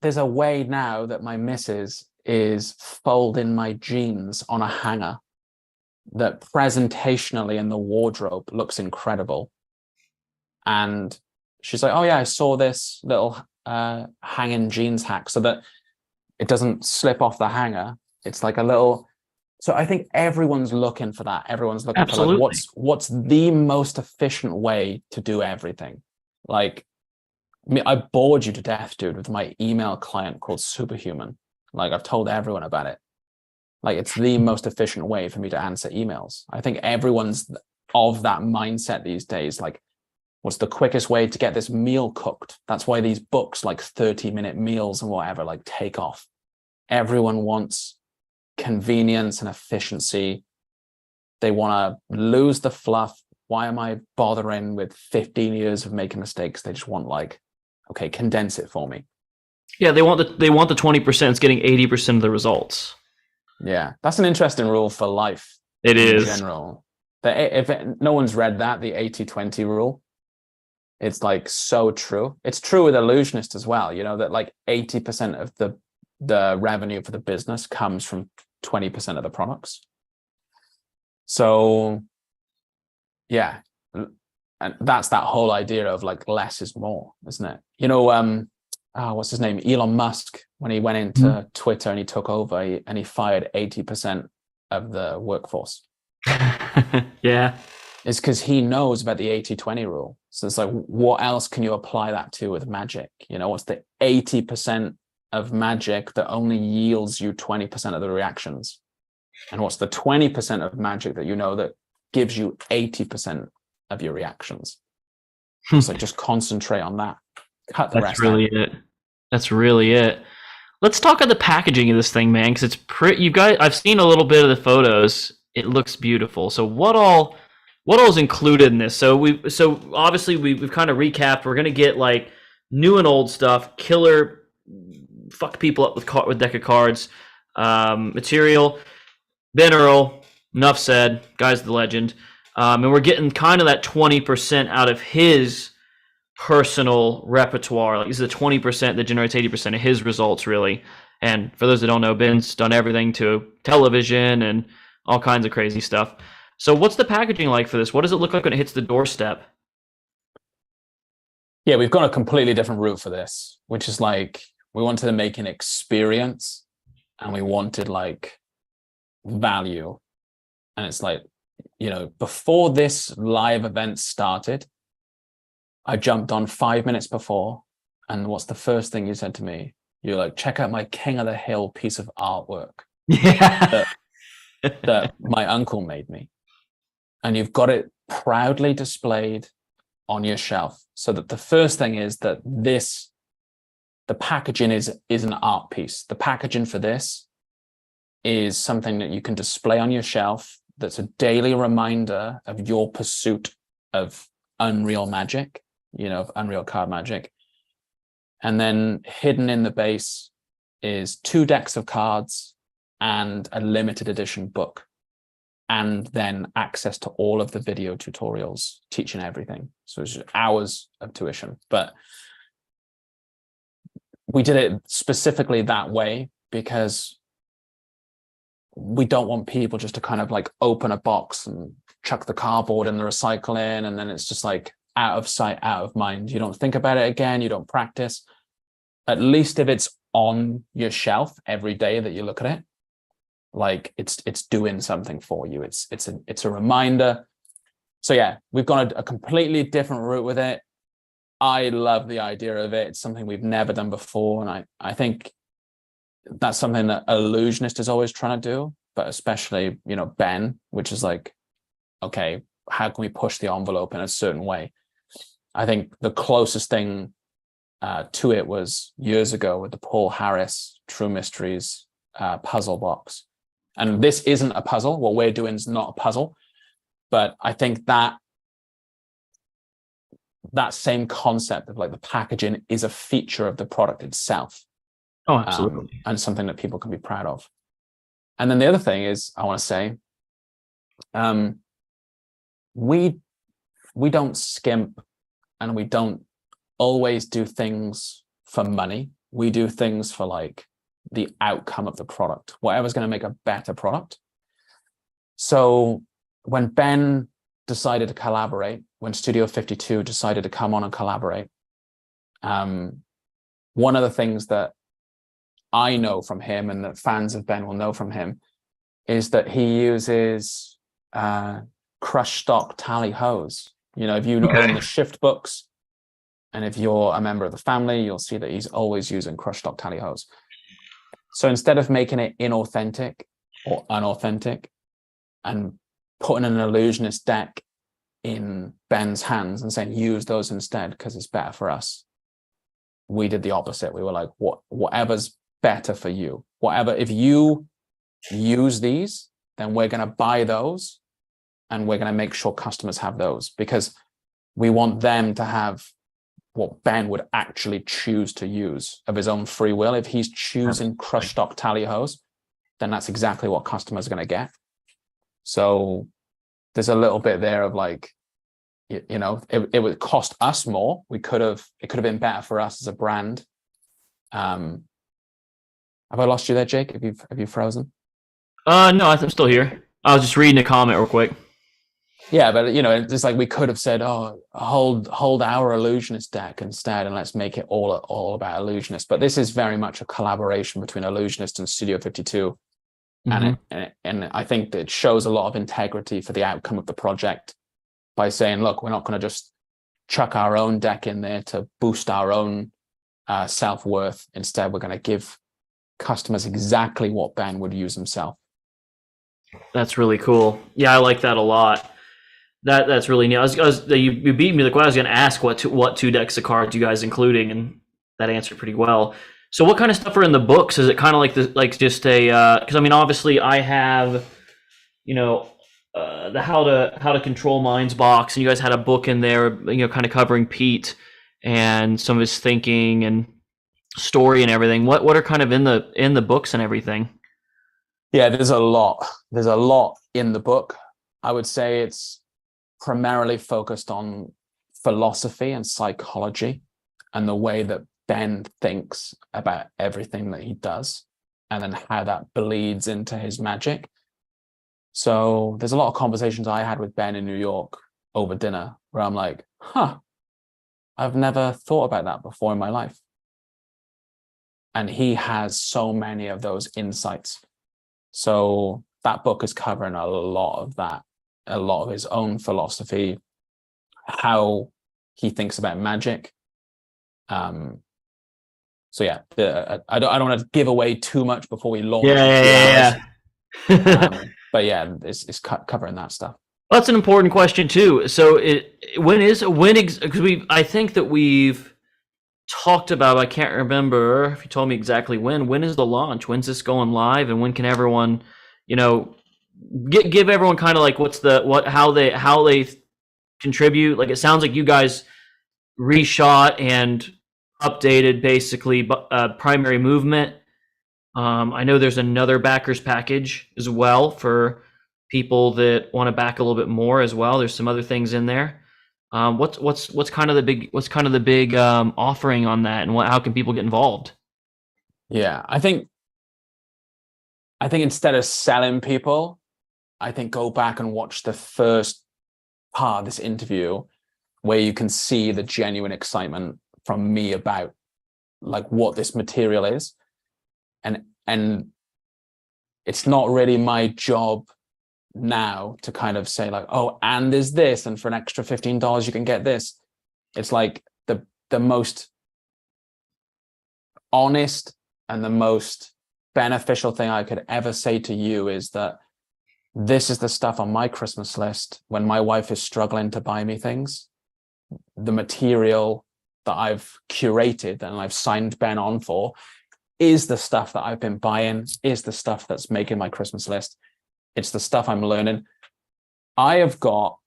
Speaker 2: there's a way now that my missus is folding my jeans on a hanger that presentationally in the wardrobe looks incredible. And she's like, oh yeah, I saw this little hanging jeans hack so that it doesn't slip off the hanger. It's like a little. So I think everyone's looking for that. Everyone's looking for like what's the most efficient way to do everything. Like, I mean, I bored you to death, dude, with my email client called Superhuman. Like, I've told everyone about it. Like, it's the most efficient way for me to answer emails. I think everyone's of that mindset these days. Like, what's the quickest way to get this meal cooked? That's why these books, like 30-minute meals and whatever, like take off. Everyone wants convenience and efficiency. They want to lose the fluff. Why am I bothering with 15 years of making mistakes? They just want like, okay, condense it for me.
Speaker 1: Yeah, they want the 20% is getting 80% of the results.
Speaker 2: Yeah, that's an interesting rule for life.
Speaker 1: It is.
Speaker 2: In general. No one's read that, the 80-20 rule. It's like so true. It's true with Illusionist as well, you know, that like 80% of the revenue for the business comes from 20% of the products. So yeah, and that's that whole idea of like less is more, isn't it? You know, what's his name? Elon Musk, when he went into Twitter and he took over and he fired 80% of the workforce.
Speaker 1: Yeah.
Speaker 2: It's because he knows about the 80-20 rule. So it's like, what else can you apply that to with magic? You know, what's the 80% of magic that only yields you 20% of the reactions? And what's the 20% of magic that you know that gives you 80% of your reactions? So just concentrate on that. Cut the rest out.
Speaker 1: That's really it. That's really it. Let's talk about the packaging of this thing, man, because it's pretty. You guys, I've seen a little bit of the photos. It looks beautiful. So what all is included in this? So obviously we've kind of recapped. We're gonna get like new and old stuff, killer, fuck people up with deck of cards, material. Ben Earl, enough said. Guy's the legend, and we're getting kind of that 20% out of his personal repertoire. Like, this is the 20% that generates 80% of his results, really. And for those that don't know, Ben's done everything to television and all kinds of crazy stuff. So what's the packaging like for this? What does it look like when it hits the doorstep?
Speaker 2: Yeah, we've gone a completely different route for this, which is like, we wanted to make an experience and we wanted like value. And it's like, you know, before this live event started, I jumped on 5 minutes before, and what's the first thing you said to me? You're like, check out my King of the Hill piece of artwork.
Speaker 1: Yeah.
Speaker 2: that my uncle made me. And you've got it proudly displayed on your shelf. So that the first thing is that the packaging is an art piece. The packaging for this is something that you can display on your shelf that's a daily reminder of your pursuit of Unreal magic, you know, of Unreal card magic. And then hidden in the base is 2 decks of cards and a limited edition book. And then access to all of the video tutorials teaching everything. So it's hours of tuition. But we did it specifically that way because we don't want people just to kind of like open a box and chuck the cardboard in the recycling, and then it's just like out of sight, out of mind. You don't think about it again. You don't practice. At least if it's on your shelf every day that you look at it, like it's doing something for you. It's a reminder. So yeah, we've gone a completely different route with it. I love the idea of it. It's something we've never done before, and I think that's something that Illusionist is always trying to do, but especially, you know, Ben, which is like, okay, how can we push the envelope in a certain way? I think the closest thing to it was years ago with the Paul Harris True Mysteries puzzle box. And this isn't a puzzle. What we're doing is not a puzzle. But I think that same concept of like the packaging is a feature of the product itself.
Speaker 1: Oh, absolutely.
Speaker 2: And something that people can be proud of. And then the other thing is, I want to say, we don't skimp, and we don't always do things for money. We do things for like the outcome of the product, whatever's going to make a better product. So when Ben decided to collaborate, when Studio 52 decided to come on and collaborate, one of the things that I know from him and that fans of Ben will know from him is that he uses crush stock tally hose. If you own the shift books, and if you're a member of the family, you'll see that he's always using crush stock tally hose. So instead of making it inauthentic or unauthentic and putting an illusionist deck in Ben's hands and saying, use those instead because it's better for us, we did the opposite. We were like, whatever's better for you, if you use these, then we're going to buy those and we're going to make sure customers have those, because we want them to have what Ben would actually choose to use of his own free will. If he's choosing crush stock tally hose, then that's exactly what customers are going to get. So there's a little bit there of like, it would cost us more. It could have been better for us as a brand. Have I lost you there, Jake? Have you frozen?
Speaker 1: No, I'm still here. I was just reading a comment real quick.
Speaker 2: Yeah, but it's just like we could have said, oh, hold our Illusionist deck instead, and let's make it all about Illusionist. But this is very much a collaboration between Illusionist and Studio 52. Mm-hmm. And I think that it shows a lot of integrity for the outcome of the project by saying, look, we're not going to just chuck our own deck in there to boost our own self-worth. Instead, we're going to give customers exactly what Ben would use himself.
Speaker 1: That's really cool. Yeah, I like that a lot. That's really neat. You beat me. I was going to ask what two decks of cards you guys including, and that answered pretty well. So what kind of stuff are in the books? Is it kind of like just a because obviously I have the how to control minds box, and you guys had a book in there kind of covering Pete and some of his thinking and story and everything. What are kind of in the books and everything?
Speaker 2: Yeah, there's a lot in the book. I would say it's primarily focused on philosophy and psychology and the way that Ben thinks about everything that he does, and then how that bleeds into his magic. So there's a lot of conversations I had with Ben in New York over dinner where I'm like, I've never thought about that before in my life. And he has so many of those insights. So that book is covering a lot of that, a lot of his own philosophy, how he thinks about magic. So yeah, I don't want to give away too much before we launch.
Speaker 1: Yeah.
Speaker 2: But yeah, it's covering that stuff.
Speaker 1: Well, that's an important question too. So because I think that we've talked about, I can't remember if you told me exactly when is the launch? When's this going live? And when can everyone, give everyone kind of like how they contribute? Like, it sounds like you guys reshot and updated basically primary movement. I know there's another backers package as well for people that want to back a little bit more as well. There's some other things in there. What's kind of the big offering on that, and how can people get involved?
Speaker 2: Yeah, I think instead of selling people, I think go back and watch the first part of this interview where you can see the genuine excitement from me about like what this material is. And it's not really my job now to kind of say like, oh, and there's this, and for an extra $15 you can get this. It's like the most honest and the most beneficial thing I could ever say to you is that this is the stuff on my Christmas list when my wife is struggling to buy me things. The material that I've curated and I've signed Ben on for is the stuff that I've been buying, is the stuff that's making my Christmas list. It's the stuff I'm learning. I have got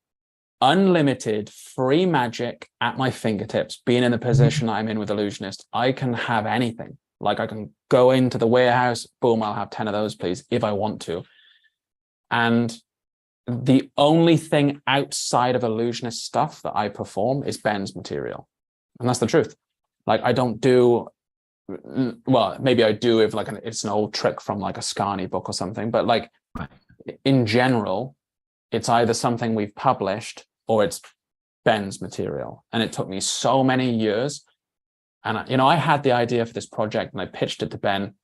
Speaker 2: unlimited free magic at my fingertips. Being in the position I'm in with Illusionist, I can have anything. Like, I can go into the warehouse, boom, I'll have 10 of those, please, if I want to. And the only thing outside of Illusionist stuff that I perform is Ben's material. And that's the truth. Like, I don't do, well, maybe I do if like it's an old trick from like a Scarney book or something, but like in general, it's either something we've published or it's Ben's material. And it took me so many years. And, you know, I had the idea for this project and I pitched it to Ben,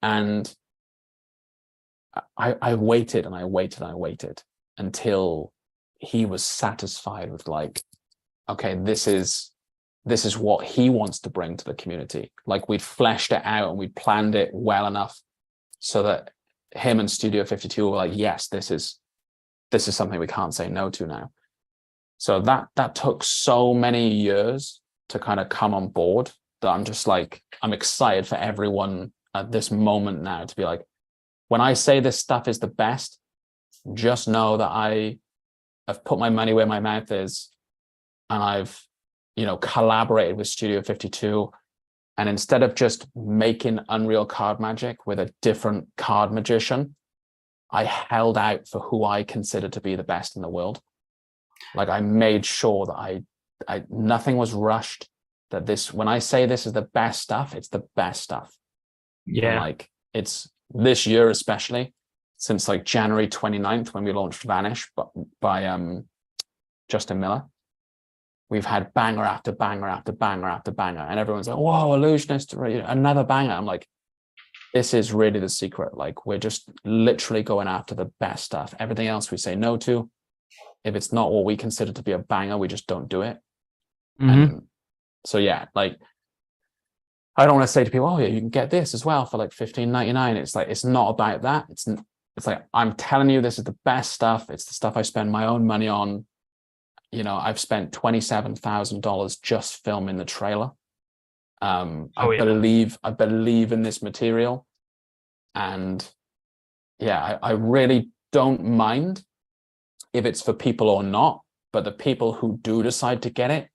Speaker 2: and I waited and I waited and I waited until he was satisfied with, like, okay, this is what he wants to bring to the community. Like, we'd fleshed it out and we'd planned it well enough so that him and Studio 52 were like, yes, this is something we can't say no to now. So that took so many years to kind of come on board that I'm just like, I'm excited for everyone at this moment now to be like, when I say this stuff is the best, just know that I've put my money where my mouth is, and I've, you know, collaborated with Studio 52. And instead of just making Unreal card magic with a different card magician, I held out for who I consider to be the best in the world. Like, I made sure that I nothing was rushed, that when I say this is the best stuff, it's the best stuff.
Speaker 1: Yeah.
Speaker 2: And like, it's this year, especially since like January 29th, when we launched Vanish by Justin Miller, we've had banger after banger after banger after banger. And everyone's like, whoa, Illusionist, another banger. I'm like, this is really the secret. Like, we're just literally going after the best stuff. Everything else we say no to. If it's not what we consider to be a banger, we just don't do it.
Speaker 1: Mm-hmm.
Speaker 2: And so, yeah, like, I don't want to say to people, oh yeah, you can get this as well for like $15.99. It's like, it's not about that. It's like, I'm telling you, this is the best stuff. It's the stuff I spend my own money on. You know, I've spent $27,000 just filming the trailer. I believe in this material. And yeah, I really don't mind if it's for people or not, but the people who do decide to get it,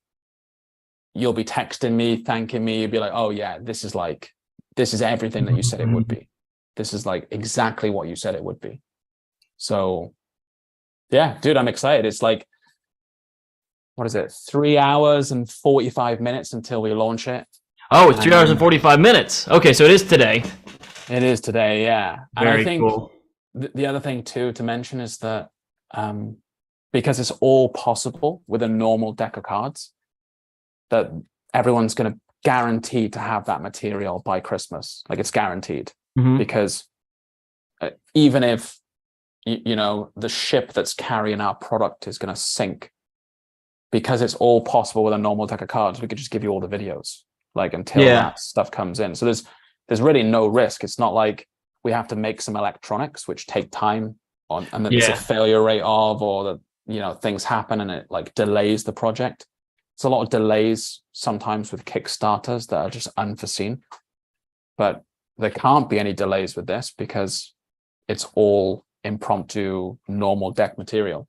Speaker 2: you'll be texting me, thanking me. You'll be like, oh yeah, this is everything that you said it would be. This is like exactly what you said it would be. So yeah, dude, I'm excited. It's like, what is it? 3 hours and 45 minutes until we launch it.
Speaker 1: Oh, it's 3 hours and 45 minutes. Okay, so it is today.
Speaker 2: It is today, yeah. And
Speaker 1: Very
Speaker 2: I think
Speaker 1: cool.
Speaker 2: The other thing too to mention is that because it's all possible with a normal deck of cards, that everyone's going to guarantee to have that material by Christmas. Like, it's guaranteed.
Speaker 1: Mm-hmm.
Speaker 2: Because even if, you know, the ship that's carrying our product is going to sink, because it's all possible with a normal deck of cards, we could just give you all the videos, like, until that stuff comes in. So there's really no risk. It's not like we have to make some electronics, which take time on, and then there's a failure rate of, or that, you know, things happen and it like delays the project. It's a lot of delays sometimes with Kickstarters that are just unforeseen, but there can't be any delays with this because it's all impromptu, normal deck material.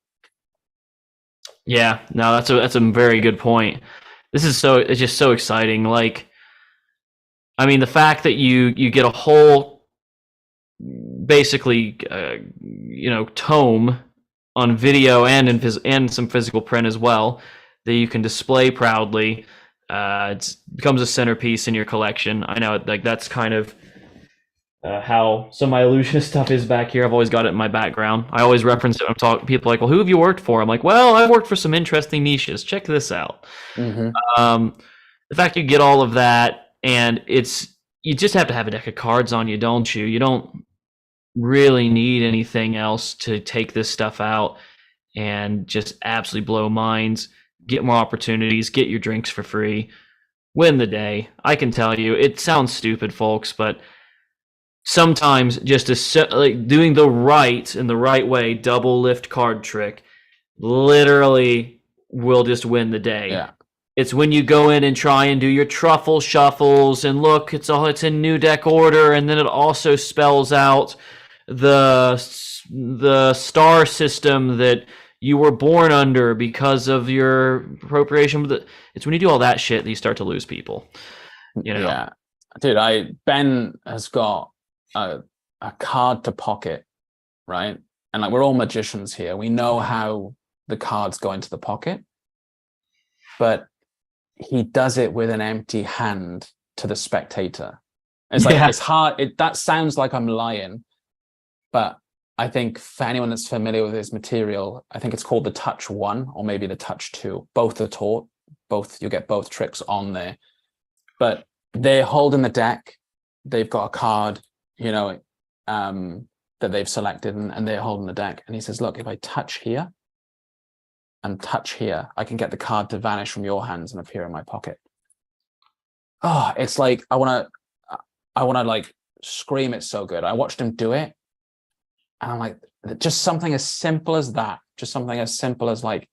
Speaker 1: Yeah, no, that's a very good point. It's just so exciting. Like, I mean, the fact that you get a whole, basically, you know, tome on video and some physical print as well that you can display proudly. It becomes a centerpiece in your collection. I know, like, that's kind of how some of my Illusionist stuff is back here. I've always got it in my background. I always reference it when I'm talking. People are like, well, who have you worked for? I'm like, well, I've worked for some interesting niches. Check this out.
Speaker 2: Mm-hmm.
Speaker 1: The fact you get all of that, and you just have to have a deck of cards on you, don't you? You don't really need anything else to take this stuff out and just absolutely blow minds, get more opportunities, get your drinks for free, win the day. I can tell you, it sounds stupid, folks, but sometimes just like doing the right way double lift card trick literally will just win the day.
Speaker 2: Yeah.
Speaker 1: It's when you go in and try and do your truffle shuffles and look, it's in new deck order, and then it also spells out the star system that you were born under because of your appropriation. It's when you do all that shit that you start to lose people. You know?
Speaker 2: Yeah, dude. Ben has got a card to pocket, right? And like, we're all magicians here. We know how the cards go into the pocket, but he does it with an empty hand to the spectator. It's like, it's hard. That sounds like I'm lying, but I think for anyone that's familiar with this material, I think it's called the touch 1 or maybe the touch 2. Both are taught, you get both tricks on there. But they're holding the deck, they've got a card, that they've selected, and they're holding the deck. And he says, look, if I touch here and touch here, I can get the card to vanish from your hands and appear in my pocket. Oh, it's like, I want to like scream. It's so good. I watched him do it. And I'm like, just something as simple as that, just something as simple as like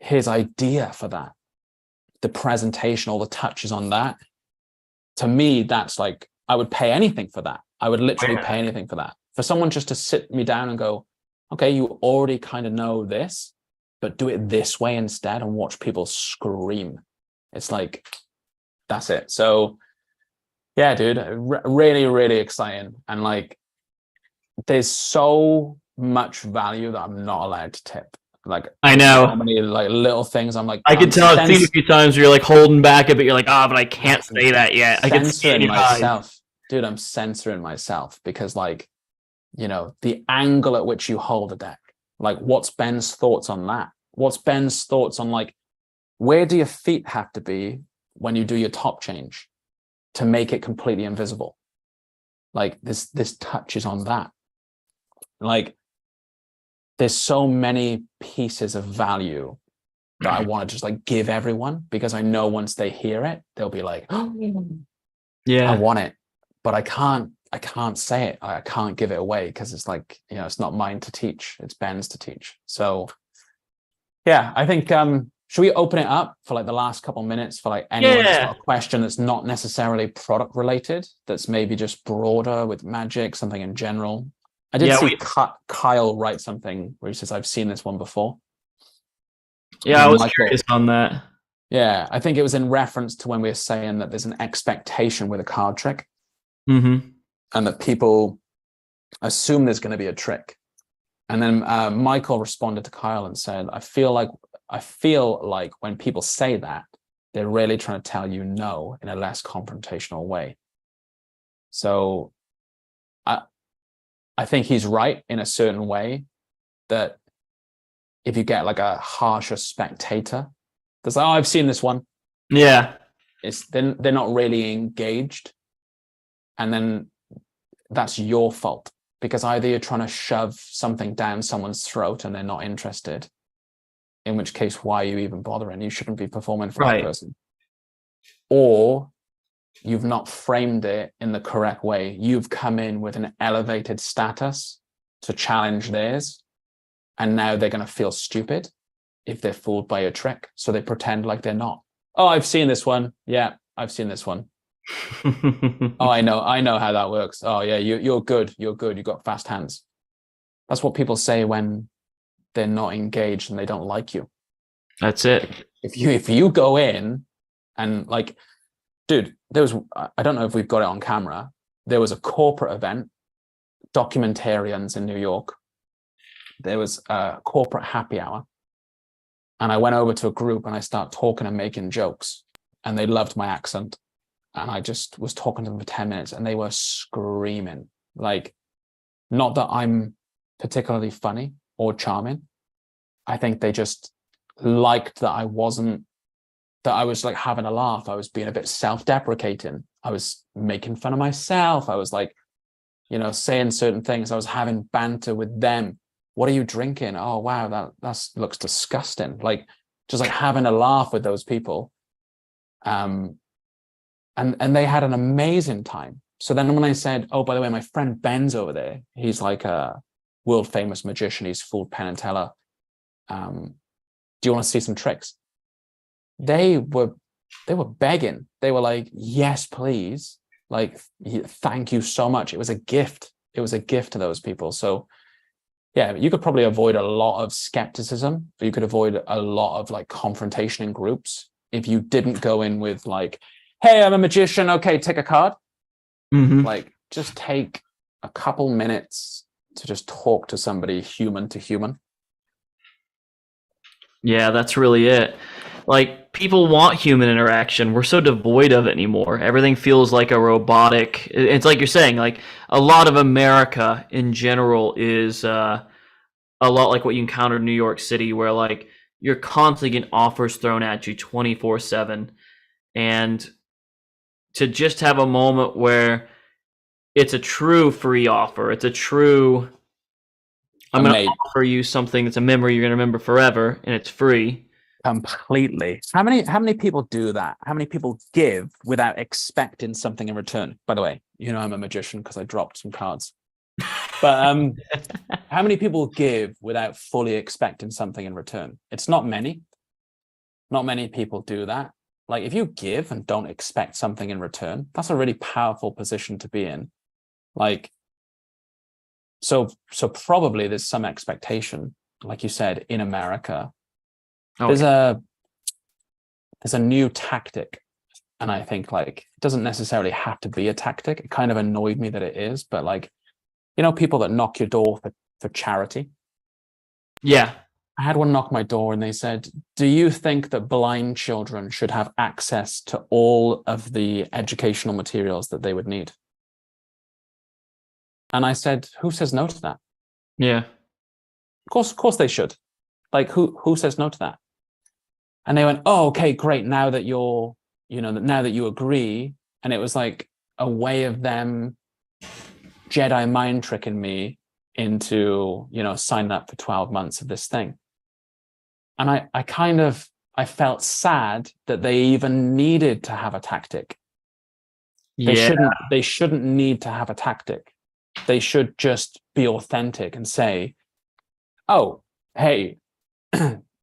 Speaker 2: his idea for that, the presentation, all the touches on that. To me, that's like, I would pay anything for that. I would literally pay anything for that. For someone just to sit me down and go, okay, you already kind of know this, but do it this way instead and watch people scream. It's like, that's it. So yeah, dude, really, really exciting. And like, there's so much value that I'm not allowed to tip. Like,
Speaker 1: I know.
Speaker 2: So many like little things. I'm like,
Speaker 1: I can tell. I've seen a few times where you're like holding back a bit. You're like, but I can't say that yet. I can
Speaker 2: censoring myself, dude. I'm censoring myself because, like, the angle at which you hold a deck. Like, what's Ben's thoughts on that? What's Ben's thoughts on like, where do your feet have to be when you do your top change to make it completely invisible? Like this touches on that. Like, there's so many pieces of value that I want to just like give everyone, because I know once they hear it, they'll be like, oh, yeah, I want it, but I can't say it. I can't give it away because it's like, it's not mine to teach. It's Ben's to teach. So yeah, I think, should we open it up for like the last couple minutes for like anyone that's got a question that's not necessarily product related, that's maybe just broader with magic, something in general? I did see Kyle write something where he says, I've seen this one before.
Speaker 1: Yeah, I was curious on that.
Speaker 2: Yeah, I think it was in reference to when we were saying that there's an expectation with a card trick,
Speaker 1: and
Speaker 2: that people assume there's going to be a trick. And then Michael responded to Kyle and said, I feel like when people say that, they're really trying to tell you no in a less confrontational way. So I think he's right in a certain way, that if you get like a harsher spectator that's like, I've seen this one.
Speaker 1: Yeah.
Speaker 2: They're not really engaged. And then that's your fault, because either you're trying to shove something down someone's throat and they're not interested, in which case, why are you even bothering? You shouldn't be performing for that person. Or you've not framed it in the correct way. You've come in with an elevated status to challenge theirs, and now they're going to feel stupid if they're fooled by a trick. So they pretend like they're not. Oh, I've seen this one. Yeah, I've seen this one. Oh, I know how that works. Oh yeah, you're good. You're good. You've got fast hands. That's what people say when they're not engaged and they don't like you.
Speaker 1: That's it.
Speaker 2: If you go in and like, dude, I don't know if we've got it on camera. There was a corporate event, documentarians in New York. There was a corporate happy hour. And I went over to a group and I started talking and making jokes, and they loved my accent. And I just was talking to them for 10 minutes and they were screaming. Like, not that I'm particularly funny or charming. I think they just liked that I was like having a laugh. I was being a bit self-deprecating. I was making fun of myself. I was like, saying certain things. I was having banter with them. What are you drinking? Oh, wow, that looks disgusting. Like, just like having a laugh with those people. And they had an amazing time. So then when I said, oh, by the way, my friend Ben's over there, he's like a world famous magician. He's fooled Penn and Teller. Do you want to see some tricks? They were begging. They were like, yes, please. Like, thank you so much. It was a gift. It was a gift to those people. So yeah, you could probably avoid a lot of skepticism, but you could avoid a lot of like confrontation in groups if you didn't go in with like, hey, I'm a magician. Okay, take a card. Like, just take a couple minutes to just talk to somebody human to human.
Speaker 1: Yeah, that's really it. Like, like people want human interaction. We're so devoid of it anymore. Everything feels like a robotic. It's like you're saying, like a lot of America in general is a lot like what you encounter in New York City, where like you're constantly getting offers thrown at you 24/7, and to just have a moment where it's a true free offer. It's a true, I'm going to offer you something that's a memory you're going to remember forever, and it's free.
Speaker 2: Completely. How many people do that? How many people give without expecting something in return? By the way, you know I'm a magician because I dropped some cards. But how many people give without fully expecting something in return? It's not many. Not many people do that. Like if you give and don't expect something in return, that's a really powerful position to be in. Like, so probably there's some expectation, like you said, in America. Okay. There's a new tactic, and I think like it doesn't necessarily have to be a tactic. It kind of annoyed me that it is, but like, you know, people that knock your door for charity.
Speaker 1: Yeah.
Speaker 2: I had one knock my door and they said, do you think that blind children should have access to all of the educational materials that they would need? And I said, who says no to that?
Speaker 1: Yeah.
Speaker 2: Of course they should. Like who says no to that? And they went, oh, okay, great. Now that you're, you know, now that you agree. And it was like a way of them Jedi mind tricking me into, you know, signing up for 12 months of this thing. And I felt sad that they even needed to have a tactic. They shouldn't need to have a tactic. They should just be authentic and say, oh, hey,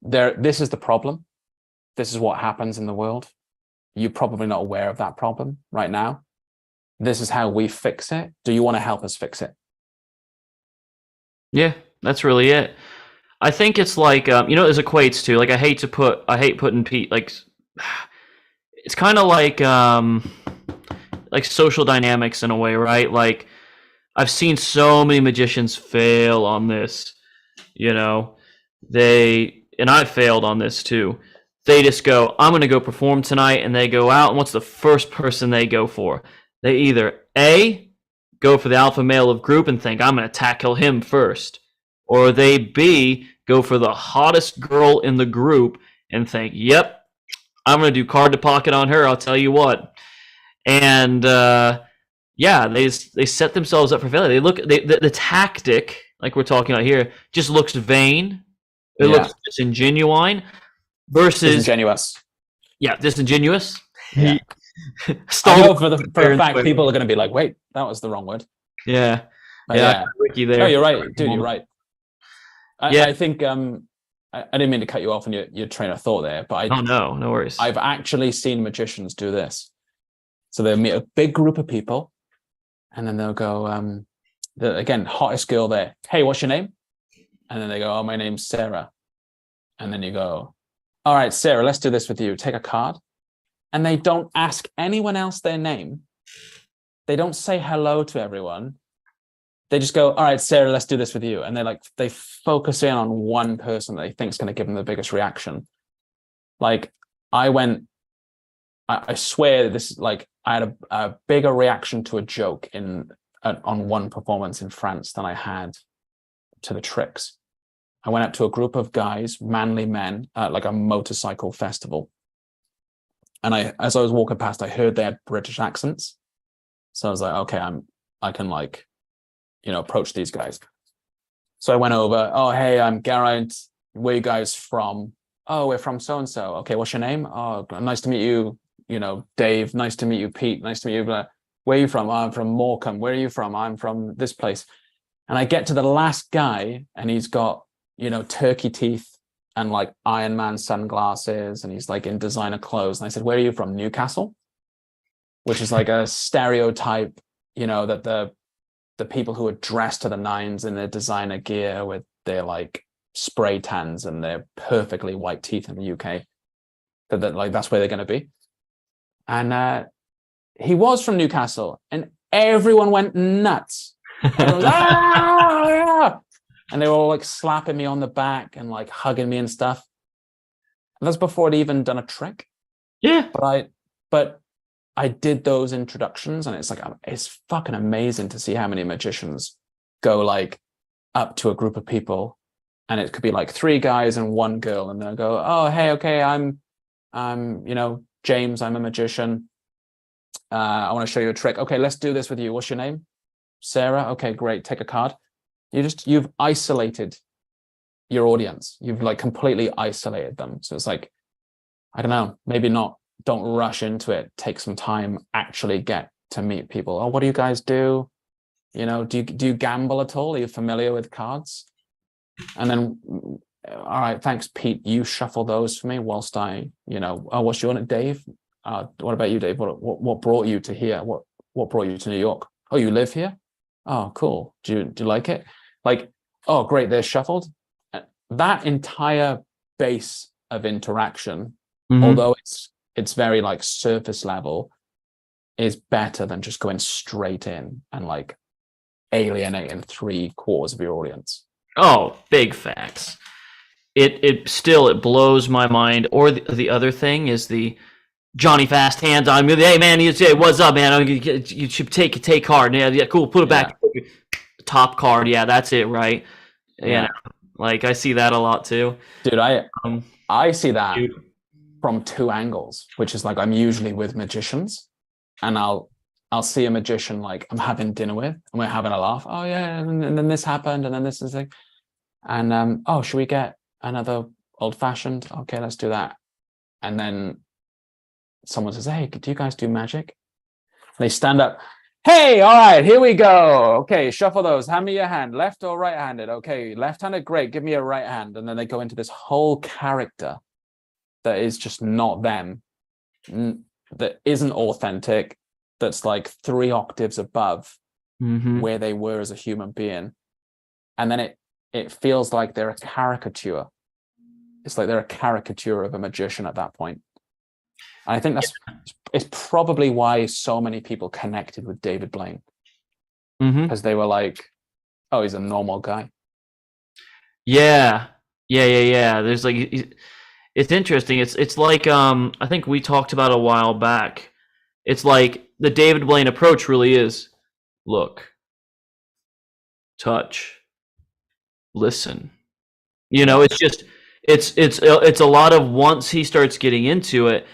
Speaker 2: this is the problem. This is what happens in the world. You're probably not aware of that problem right now. This is how we fix it. Do you want to help us fix it?
Speaker 1: Yeah, that's really it. I think it's like, you know, this equates to, like, I hate putting like, it's kind of like social dynamics in a way, right? Like, I've seen so many magicians fail on this, you know, and I've failed on this too. They just go, I'm going to go perform tonight, and they go out, and what's the first person they go for? They either A, go for the alpha male of group and think, I'm going to tackle him first. Or they B, go for the hottest girl in the group and think, yep, I'm going to do card to pocket on her, I'll tell you what. And yeah, they set themselves up for failure. The tactic, like we're talking about here, just looks vain. It looks disingenuine versus
Speaker 2: disingenuous.
Speaker 1: Yeah, disingenuous.
Speaker 2: Yeah. I know for a fact people are going to be like, wait, that was the wrong word.
Speaker 1: Yeah.
Speaker 2: Yeah.
Speaker 1: Ricky there.
Speaker 2: No, you're right, dude. You're right. I think I didn't mean to cut you off on your train of thought there, but
Speaker 1: no worries.
Speaker 2: I've actually seen magicians do this. So they'll meet a big group of people, and then they'll go, again, hottest girl there. Hey, what's your name? And then they go, oh, my name's Sarah. And then you go, all right, Sarah, let's do this with you. Take a card. And they don't ask anyone else their name. They don't say hello to everyone. They just go, all right, Sarah, let's do this with you. And they focus in on one person that they think is going to give them the biggest reaction. Like I swear this, like I had a bigger reaction to a joke on one performance in France than I had to the tricks. I went up to a group of guys, manly men, at like a motorcycle festival. And as I was walking past, I heard they had British accents. So I was like, okay, I can like, you know, approach these guys. So I went over, oh, hey, I'm Geraint. Where you guys from? Oh, we're from so-and-so. Okay, what's your name? Oh, nice to meet you, you know, Dave. Nice to meet you, Pete. Nice to meet you. Where are you from? Oh, I'm from Morecambe. Where are you from? I'm from this place. And I get to the last guy, and he's got, you know, turkey teeth and like Iron Man sunglasses, and he's like in designer clothes. And I said, where are you from? Newcastle? Which is like a stereotype, you know, that the people who are dressed to the nines in their designer gear with their like spray tans and their perfectly white teeth in the UK, that like that's where they're going to be. And he was from Newcastle, and everyone went nuts. Everyone was, ah! And they were all like slapping me on the back and like hugging me and stuff. And that's before I'd even done a trick.
Speaker 1: Yeah.
Speaker 2: But I did those introductions, and it's fucking amazing to see how many magicians go like up to a group of people, and it could be like 3 guys and 1 girl, and they'll go, oh, hey, okay, I'm James, I'm a magician. I want to show you a trick. Okay, let's do this with you. What's your name? Sarah. Okay, great. Take a card. You've isolated your audience. You've like completely isolated them. So it's like, I don't know, maybe not, don't rush into it. Take some time, actually get to meet people. Oh, what do you guys do? Do you gamble at all? Are you familiar with cards? And then, all right, thanks, Pete. You shuffle those for me whilst I, oh, what's your name, Dave? What about you, Dave? What brought you to here? What brought you to New York? Oh, you live here? Oh, cool. Do you like it? Like, oh, great. They're shuffled. That entire base of interaction, although it's very like surface level, is better than just going straight in and like alienating 3/4 of your audience.
Speaker 1: Oh, big facts. It blows my mind. Or the other thing is the Johnny Fast hands on me. Hey man, you say what's up, man? You should take card. Yeah, cool. Put it back. Top card. Yeah, that's it, right? Yeah. Like I see that a lot too.
Speaker 2: Dude, I see that from 2 angles, which is like I'm usually with magicians, and I'll see a magician like I'm having dinner with, and we're having a laugh. Oh yeah, and then this happened, and then this is like, and oh, should we get another old fashioned? Okay, let's do that. And then someone says, hey, do you guys do magic? And they stand up. Hey, all right, here we go. Okay, shuffle those. Hand me your hand, left or right-handed. Okay, left-handed, great. Give me a right hand. And then they go into this whole character that is just not them, that isn't authentic, that's like 3 octaves above where they were as a human being. And then it feels like they're a caricature. It's like they're a caricature of a magician at that point. And I think it's probably why so many people connected with David Blaine, because they were like, oh, he's a normal guy.
Speaker 1: Yeah. There's like, it's interesting. It's like I think we talked about a while back. It's like the David Blaine approach really is look, touch, listen. It's just it's a lot of, once he starts getting into it,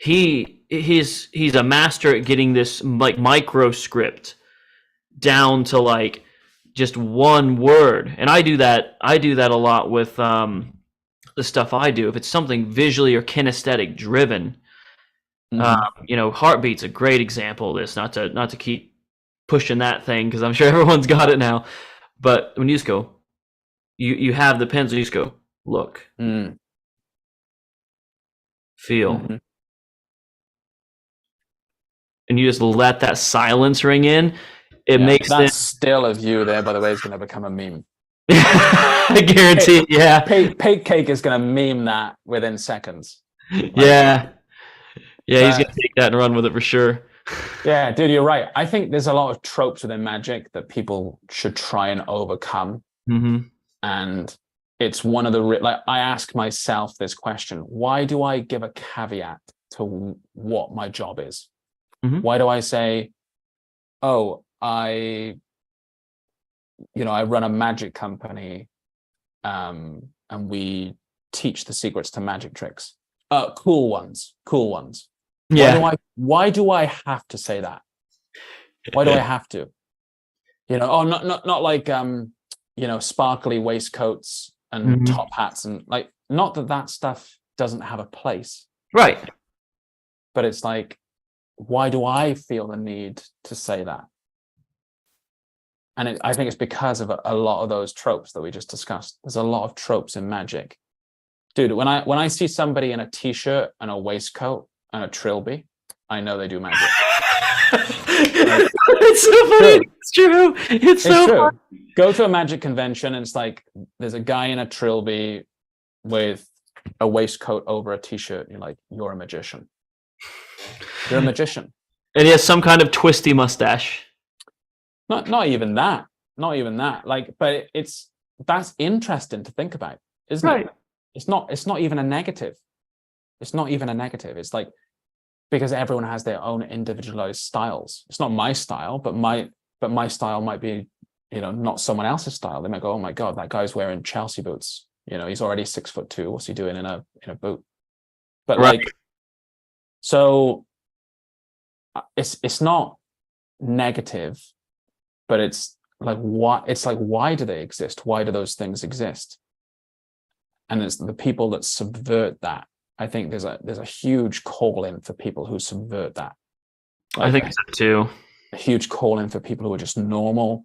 Speaker 1: he's a master at getting this like micro script down to like just one word. And I do that a lot with the stuff I do. If it's something visually or kinesthetic driven, Heartbeat's a great example of this. Not to keep pushing that thing, because I'm sure everyone's got it now. But when you just go, you have the pencil, you just go, look, feel, and you just let that silence ring in. It makes
Speaker 2: that still of you there, by the way, is going to become a meme.
Speaker 1: I guarantee.
Speaker 2: Pig Cake is going to meme that within seconds.
Speaker 1: Yeah, he's going to take that and run with it for sure.
Speaker 2: Yeah, dude, you're right. I think there's a lot of tropes within magic that people should try and overcome. And it's one of the, like, I ask myself this question: why do I give a caveat to what my job is? Why do I say, oh, I run a magic company, and we teach the secrets to magic tricks. Cool ones.
Speaker 1: Yeah.
Speaker 2: Why do I have to say that? Why do I have to? Not like sparkly waistcoats and top hats, and like, not that stuff doesn't have a place.
Speaker 1: Right.
Speaker 2: But it's like, why do I feel the need to say that? And I think it's because of a lot of those tropes that we just discussed. There's a lot of tropes in magic. Dude, when I see somebody in a t-shirt and a waistcoat and a trilby, I know they do magic.
Speaker 1: It's so funny. Dude, it's true. It's so true. Funny.
Speaker 2: Go to a magic convention and it's like there's a guy in a trilby with a waistcoat over a t-shirt. And you're like, you're a magician. You're a magician.
Speaker 1: And he has some kind of twisty mustache.
Speaker 2: Not even that. Like, but that's interesting to think about, isn't it? It's not even a negative. It's not even a negative. It's like, because everyone has their own individualized styles. It's not my style, but my style might be, not someone else's style. They might go, oh my God, that guy's wearing Chelsea boots. He's already 6'2". What's he doing in a boot? But
Speaker 1: Right.
Speaker 2: like, so it's not negative, but it's like, why do they exist? Why do those things exist? And it's the people that subvert that. I think there's a huge call in for people who subvert that.
Speaker 1: I think so too.
Speaker 2: A huge call in for people who are just normal.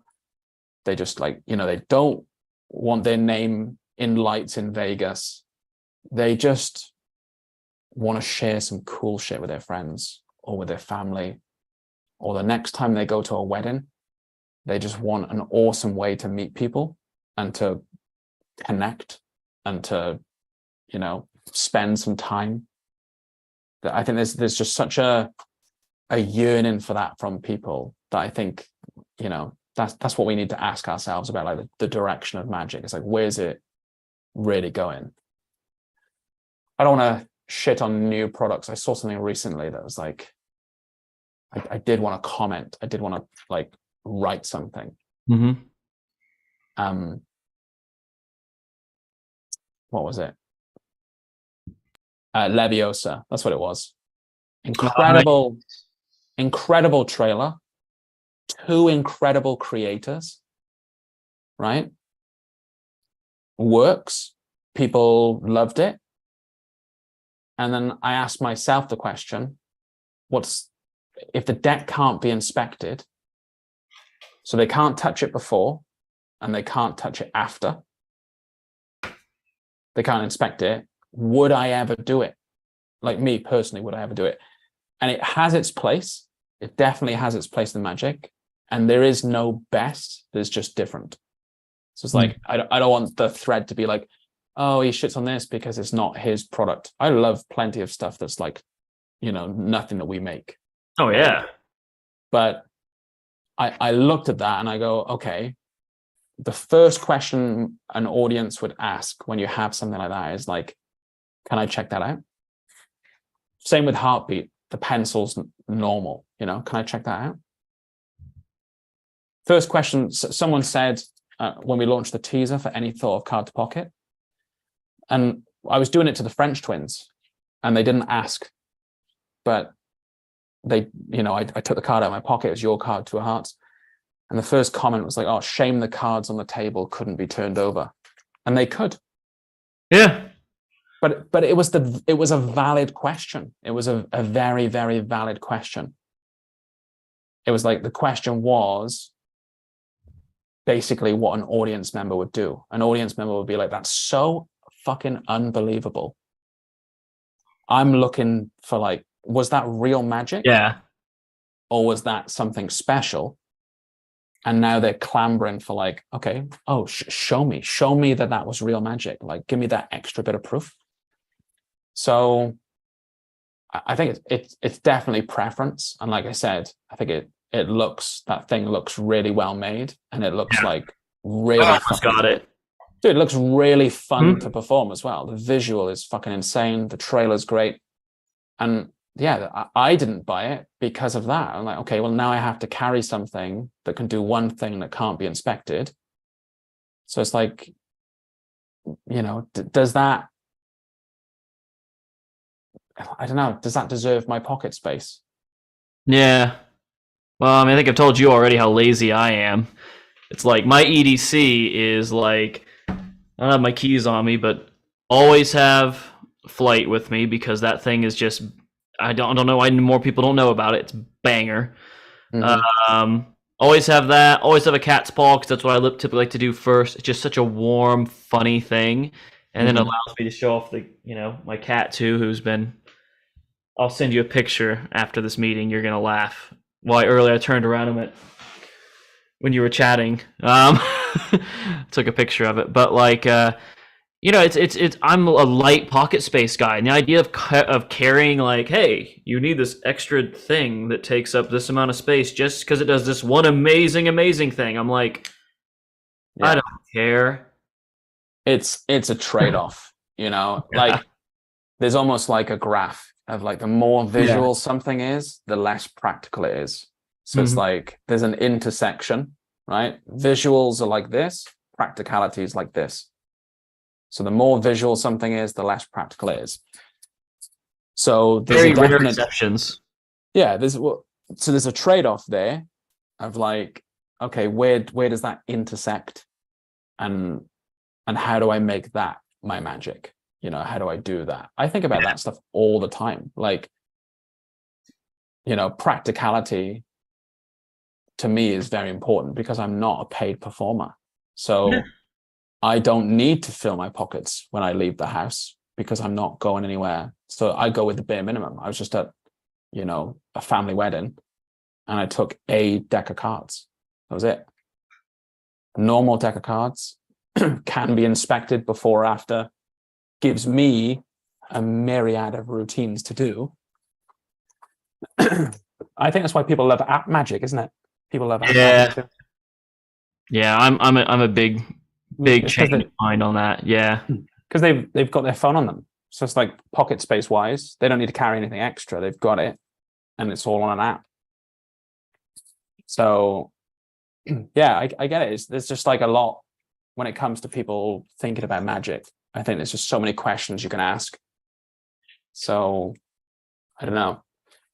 Speaker 2: They just like, they don't want their name in lights in Vegas. They just want to share some cool shit with their friends or with their family. Or the next time they go to a wedding, they just want an awesome way to meet people and to connect and to, spend some time. I think there's just such a yearning for that from people that I think, that's what we need to ask ourselves about, like the direction of magic. It's like, where's it really going? I don't want to shit on new products. I saw something recently that was like, I did want to comment. I did want to like write something.
Speaker 1: Mm-hmm.
Speaker 2: What was it? Leviosa. That's what it was. Incredible trailer. 2 incredible creators, right? Works. People loved it. And then I asked myself the question, if the deck can't be inspected, so they can't touch it before and they can't touch it after, they can't inspect it, would I ever do it? Like me personally, would I ever do it? And it has its place. It definitely has its place in magic. And there is no best. There's just different. So it's like, I don't want the thread to be like, oh, he shits on this because it's not his product. I love plenty of stuff that's like, nothing that we make.
Speaker 1: Oh yeah.
Speaker 2: But I looked at that and I go, okay, the first question an audience would ask when you have something like that is like, can I check that out? Same with Heartbeat. The pencil's normal, can I check that out? First question, someone said when we launched the teaser for Any Thought of Card to Pocket, and I was doing it to the French twins and they didn't ask, but they, I took the card out of my pocket. It was your card, 2 of hearts. And the first comment was like, oh, shame the cards on the table couldn't be turned over. And they could.
Speaker 1: Yeah.
Speaker 2: But it was a valid question. It was a very, very valid question. It was like, the question was basically what an audience member would do. An audience member would be like, that's so fucking unbelievable. I'm looking for like, was that real magic?
Speaker 1: Yeah.
Speaker 2: Or was that something special? And now they're clamoring for like, okay, oh, show me that was real magic. Like, give me that extra bit of proof. So I think it's definitely preference. And like I said, I think that thing looks really well made, and it looks like really
Speaker 1: got it.
Speaker 2: Dude, it looks really fun to perform as well. The visual is fucking insane. The trailer's great. And yeah, I didn't buy it because of that. I'm like, okay, well, now I have to carry something that can do one thing that can't be inspected. So it's like, does that, I don't know, does that deserve my pocket space?
Speaker 1: Yeah. Well, I mean, I think I've told you already how lazy I am. It's like my EDC is like, I don't have my keys on me, but always have Flight with me because that thing is just, I don't know why more people don't know about it. It's banger. Mm-hmm. Always have that. Always have a cat's paw because that's what I typically like to do first. It's just such a warm, funny thing, and then it allows me to show off my cat too, who's been. I'll send you a picture after this meeting. You're gonna laugh. Why earlier I turned around and went when you were chatting. Took a picture of it, but like. It's I'm a light pocket space guy, and the idea of carrying like, hey, you need this extra thing that takes up this amount of space just because it does this one amazing thing. I'm like, yeah. I don't care.
Speaker 2: It's a trade-off, like there's almost like a graph of like the more visual something is, the less practical it is. So it's like there's an intersection, right? Visuals are like this, practicality is like this. So the more visual something is, the less practical it is. So there's
Speaker 1: Very
Speaker 2: a
Speaker 1: rare
Speaker 2: definite
Speaker 1: exceptions.
Speaker 2: yeah, there's a trade-off there of like, okay, where does that intersect, and how do I make that my magic? You know, how do I do that? I think about that stuff all the time. Like, you know, practicality to me is very important because I'm not a paid performer. So I don't need to fill my pockets when I leave the house because I'm not going anywhere. So I go with the bare minimum. I was just at, you know, a family wedding and I took a deck of cards. That was it. A normal deck of cards can be inspected before or after, gives me a myriad of routines to do. I think that's why people love app magic, isn't it? People love app magic too.
Speaker 1: Yeah, I'm a big change of mind on that. Yeah.
Speaker 2: Because they've got their phone on them. So it's like pocket space wise, they don't need to carry anything extra. They've got it and it's all on an app. So yeah, I get it. There's just like a lot when it comes to people thinking about magic. I think there's just so many questions you can ask. So I don't know.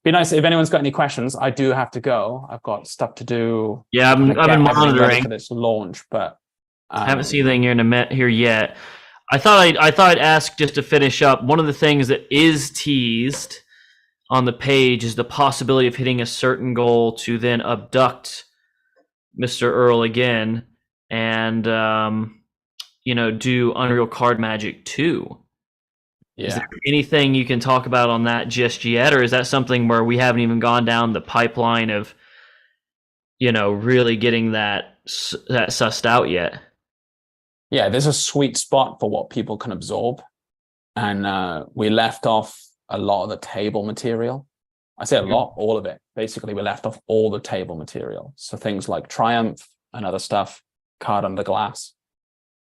Speaker 2: Be nice if anyone's got any questions. I do have to go. I've got stuff to do.
Speaker 1: Yeah, I've been monitoring
Speaker 2: for this launch, but
Speaker 1: I haven't seen anything here yet. I thought I'd ask just to finish up. One of the things that is teased on the page is the possibility of hitting a certain goal to then abduct Mr. Earl again and do Unreal Card Magic 2. Yeah. Is there anything you can talk about on that just yet, or is that something where we haven't even gone down the pipeline of really getting that sussed out yet?
Speaker 2: Yeah, there's a sweet spot for what people can absorb, and we left off a lot of the table material. I say a lot, all of it. Basically, we left off all the table material. So things like Triumph and other stuff, Card Under Glass.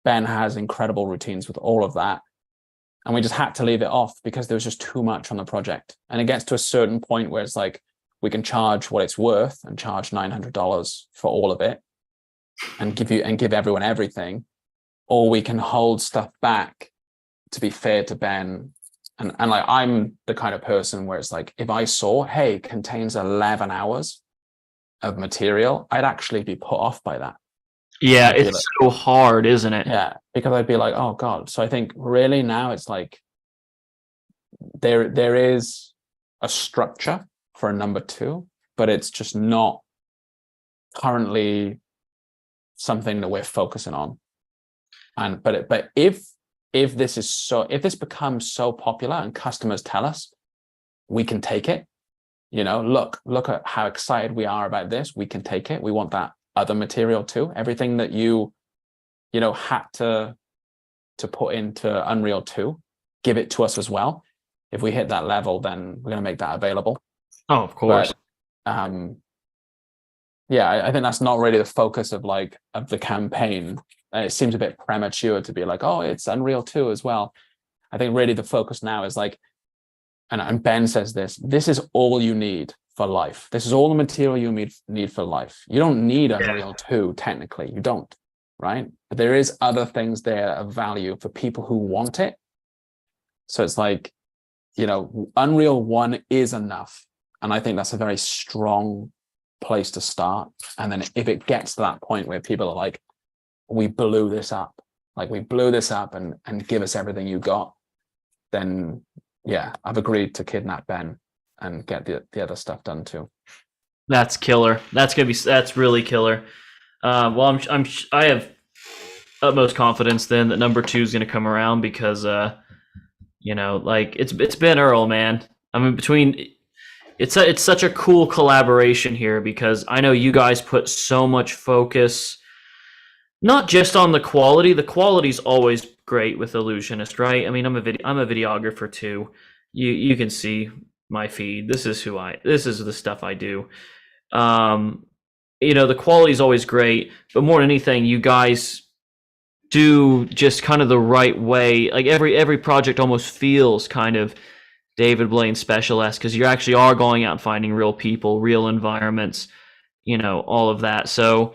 Speaker 2: Ben has incredible routines with all of that. And we just had to leave it off because there was just too much on the project. And it gets to a certain point where it's like, we can charge what it's worth and charge $900 for all of it and give everyone everything. Or we can hold stuff back to be fair to Ben. And like, I'm the kind of person where it's like, if I saw, hey, contains 11 hours of material, I'd actually be put off by that.
Speaker 1: Yeah, it's so hard, isn't it?
Speaker 2: Yeah, because I'd be like, oh God. So I think really now it's like there is a structure for a number 2, but it's just not currently something that we're focusing on. But if this becomes so popular and customers tell us we can take it, look at how excited we are about this, we can take it. We want that other material too. Everything that you had to put into Unreal 2, give it to us as well. If we hit that level, then we're going to make that available.
Speaker 1: Oh, of course.
Speaker 2: But, I think that's not really the focus of the campaign. It seems a bit premature to be like, oh, it's Unreal 2 as well. I think really the focus now is like, and Ben says this is all you need for life. This is all the material you need for life. You don't need Unreal 2, technically. You don't, right? But there is other things there of value for people who want it. So it's like, Unreal 1 is enough. And I think that's a very strong place to start. And then if it gets to that point where people are like, we blew this up and give us everything you got, then yeah, I've agreed to kidnap Ben and get the other stuff done too.
Speaker 1: That's killer. That's really killer. Well, I have utmost confidence then that number 2 is going to come around because it's Ben Earl, man. I mean, it's such a cool collaboration here because I know you guys put so much focus not just on the quality. The quality's always great with Illusionist, right? I mean, I'm a videographer too. You can see my feed. This is the stuff I do. The quality is always great, but more than anything, you guys do just kind of the right way. Like every project almost feels kind of David Blaine special-esque, because you actually are going out and finding real people, real environments, all of that. So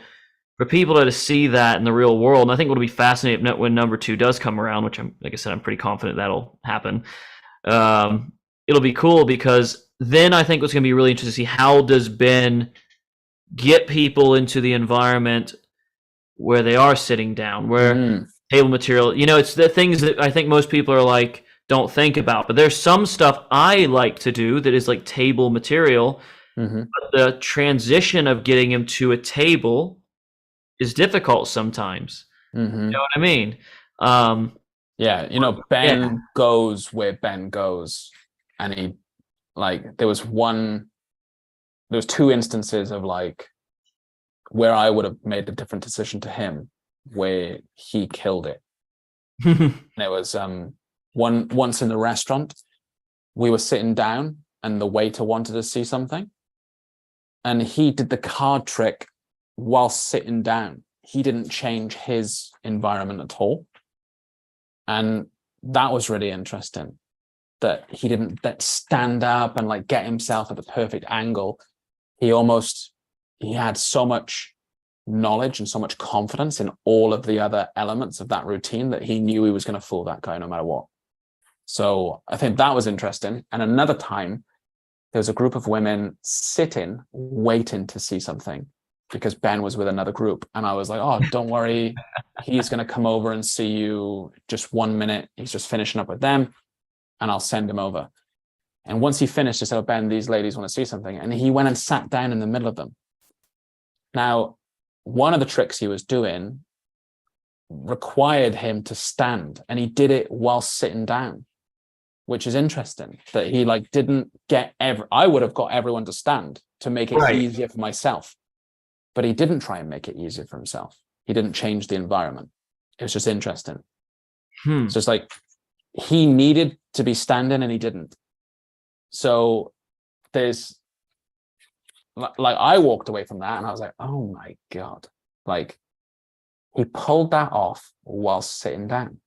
Speaker 1: for people to see that in the real world, and I think it'll be fascinating when number 2 does come around, which like I said, I'm pretty confident that'll happen. It'll be cool, because then I think what's going to be really interesting to see, how does Ben get people into the environment where they are sitting down, where table material, it's the things that I think most people are like, don't think about. But there's some stuff I like to do that is like table material, but the transition of getting him to a table is difficult sometimes. You know what I mean?
Speaker 2: Yeah, Ben goes where Ben goes, and he, like, there was 2 instances of like where I would have made a different decision to him, where he killed it. And it was once in the restaurant, we were sitting down and the waiter wanted to see something, and he did the card trick while sitting down. He didn't change his environment at all. And that was really interesting, that he didn't stand up and like get himself at the perfect angle. He had so much knowledge and so much confidence in all of the other elements of that routine that he knew he was going to fool that guy no matter what. So I think that was interesting. And another time, there was a group of women sitting, waiting to see something, because Ben was with another group. And I was like, oh, don't worry. He's going to come over and see you just 1 minute. He's just finishing up with them, and I'll send him over. And once he finished, he said, oh, Ben, these ladies want to see something. And he went and sat down in the middle of them. Now, one of the tricks he was doing required him to stand, and he did it while sitting down, which is interesting, that he like didn't get I would have got everyone to stand to make it easier for myself, but he didn't try and make it easier for himself. He didn't change the environment. It was just interesting. So it's like he needed to be standing and he didn't. So there's like, I walked away from that and I was like, oh my God, like he pulled that off while sitting down.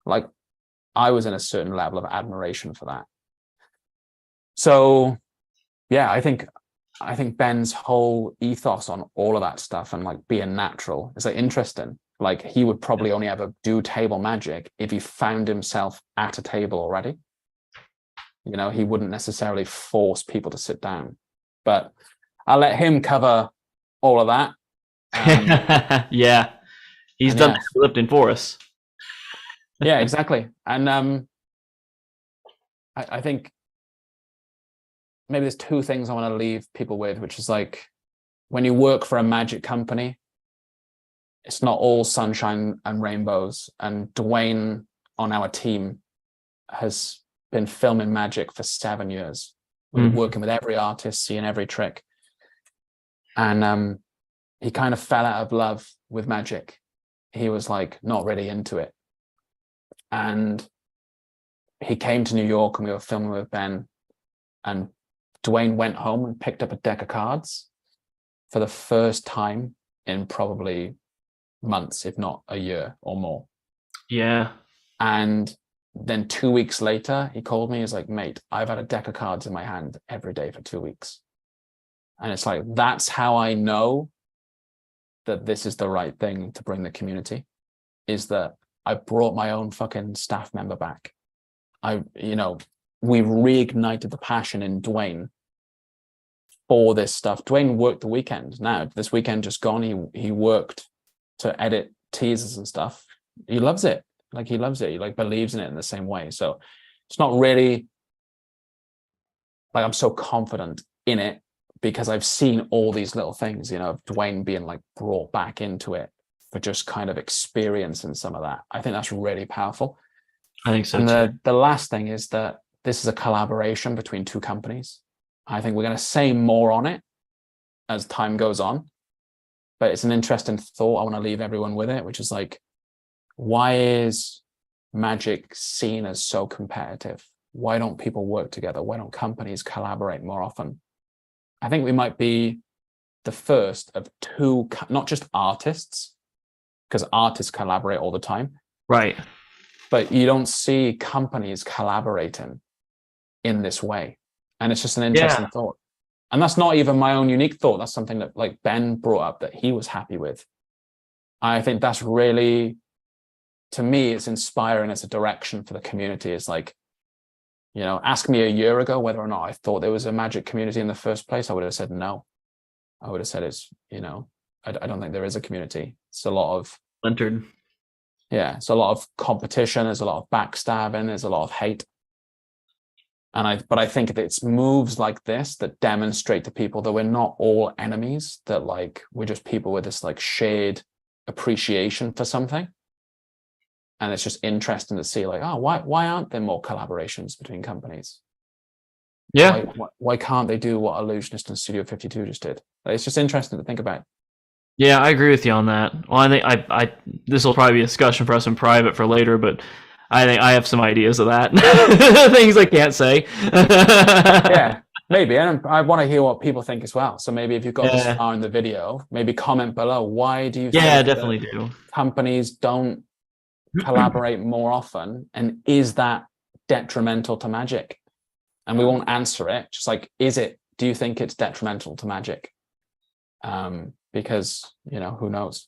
Speaker 2: Like I was in a certain level of admiration for that. So yeah, I think Ben's whole ethos on all of that stuff and like being natural is like interesting. Like he would probably only ever do table magic if he found himself at a table already. He wouldn't necessarily force people to sit down, but I'll let him cover all of that.
Speaker 1: Yeah, he's done the lifting for us.
Speaker 2: Yeah, exactly. And I think maybe there's 2 things I want to leave people with, which is like, when you work for a magic company, it's not all sunshine and rainbows. And Dwayne on our team has been filming magic for 7 years. We're working with every artist, seeing every trick. And he kind of fell out of love with magic. He was like not really into it. And he came to New York and we were filming with Ben, and Dwayne went home and picked up a deck of cards for the first time in probably months, if not a year or more.
Speaker 1: Yeah.
Speaker 2: And then 2 weeks later, he called me. He's like, mate, I've had a deck of cards in my hand every day for 2 weeks. And it's like, that's how I know that this is the right thing to bring the community, is that I brought my own fucking staff member back. We reignited the passion in Dwayne for this stuff. Dwayne worked the weekend. Now, this weekend just gone, he worked to edit teasers and stuff. He loves it. Like he loves it. He like believes in it in the same way. So it's not really like I'm so confident in it because I've seen all these little things, of Dwayne being like brought back into it for just kind of experiencing some of that. I think that's really powerful.
Speaker 1: I think so.
Speaker 2: And the last thing is that this is a collaboration between 2 companies. I think we're going to say more on it as time goes on, but it's an interesting thought. I want to leave everyone with it, which is like, why is magic seen as so competitive? Why don't people work together? Why don't companies collaborate more often? I think we might be the first of 2, not just artists, because artists collaborate all the time.
Speaker 1: Right.
Speaker 2: But you don't see companies collaborating in this way. And it's just an interesting thought. And that's not even my own unique thought. That's something that like Ben brought up that he was happy with. I think that's really, to me, it's inspiring as a direction for the community. It's like, you know, ask me a year ago whether or not I thought there was a magic community in the first place. I would have said no. I would have said it's, you know, I don't think there is a community. It's a lot of
Speaker 1: Splintered.
Speaker 2: Yeah, it's a lot of competition. There's a lot of backstabbing. There's a lot of hate. But I think it's moves like this that demonstrate to people that we're not all enemies, that like we're just people with this like shared appreciation for something. And it's just interesting to see like, oh, why aren't there more collaborations between companies?
Speaker 1: Yeah.
Speaker 2: Why can't they do what Illusionist and Studio 52 just did? Like, it's just interesting to think about.
Speaker 1: Yeah, I agree with you on that. Well, I think I this will probably be a discussion for us in private for later, but I think I have some ideas of that. Things I can't say.
Speaker 2: Yeah, maybe. And I want to hear what people think as well. So maybe if you've got this far in the video, maybe comment below. Why do you think
Speaker 1: definitely do.
Speaker 2: Companies don't collaborate more often? And is that detrimental to magic? And we won't answer it. Just like, do you think it's detrimental to magic? Because, you know, who knows?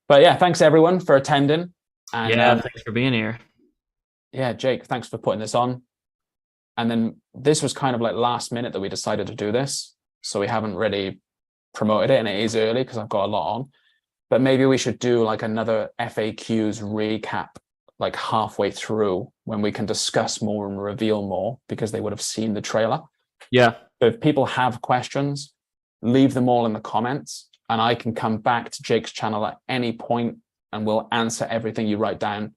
Speaker 2: But yeah, thanks everyone for attending. And
Speaker 1: thanks for being here.
Speaker 2: Yeah, Jake, thanks for putting this on. And then this was kind of like last minute that we decided to do this. So we haven't really promoted it, and it is early because I've got a lot on. But maybe we should do like another FAQs recap like halfway through when we can discuss more and reveal more, because they would have seen the trailer.
Speaker 1: Yeah.
Speaker 2: So if people have questions, leave them all in the comments, and I can come back to Jake's channel at any point and we'll answer everything you write down.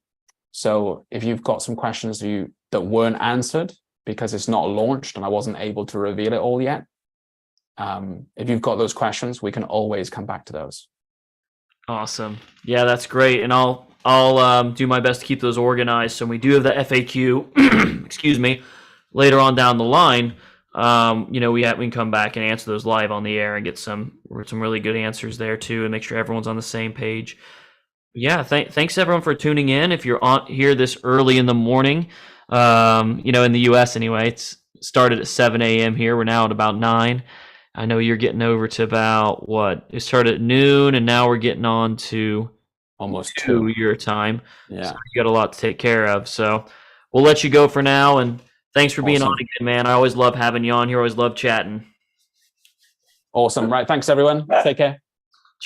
Speaker 2: So if you've got some questions that weren't answered because it's not launched and I wasn't able to reveal it all yet, if you've got those questions, we can always come back to those.
Speaker 1: Awesome. Yeah, that's great. And I'll do my best to keep those organized. So when we do have the FAQ, excuse me, later on down the line, you know, we can come back and answer those live on the air and get some really good answers there too, and make sure everyone's on the same page. Yeah, thanks everyone for tuning in. If you're on here this early in the morning, you know, in the U.S. anyway, it's started at 7 a.m. here. We're now at about 9. I know you're getting over to about it started at noon, and now we're getting on to
Speaker 2: almost 2
Speaker 1: your time.
Speaker 2: Yeah,
Speaker 1: so you got a lot to take care of. So we'll let you go for now, and thanks for being on again, man. I always love having you on here. Always love chatting.
Speaker 2: Awesome. Right. Thanks, everyone. Take care.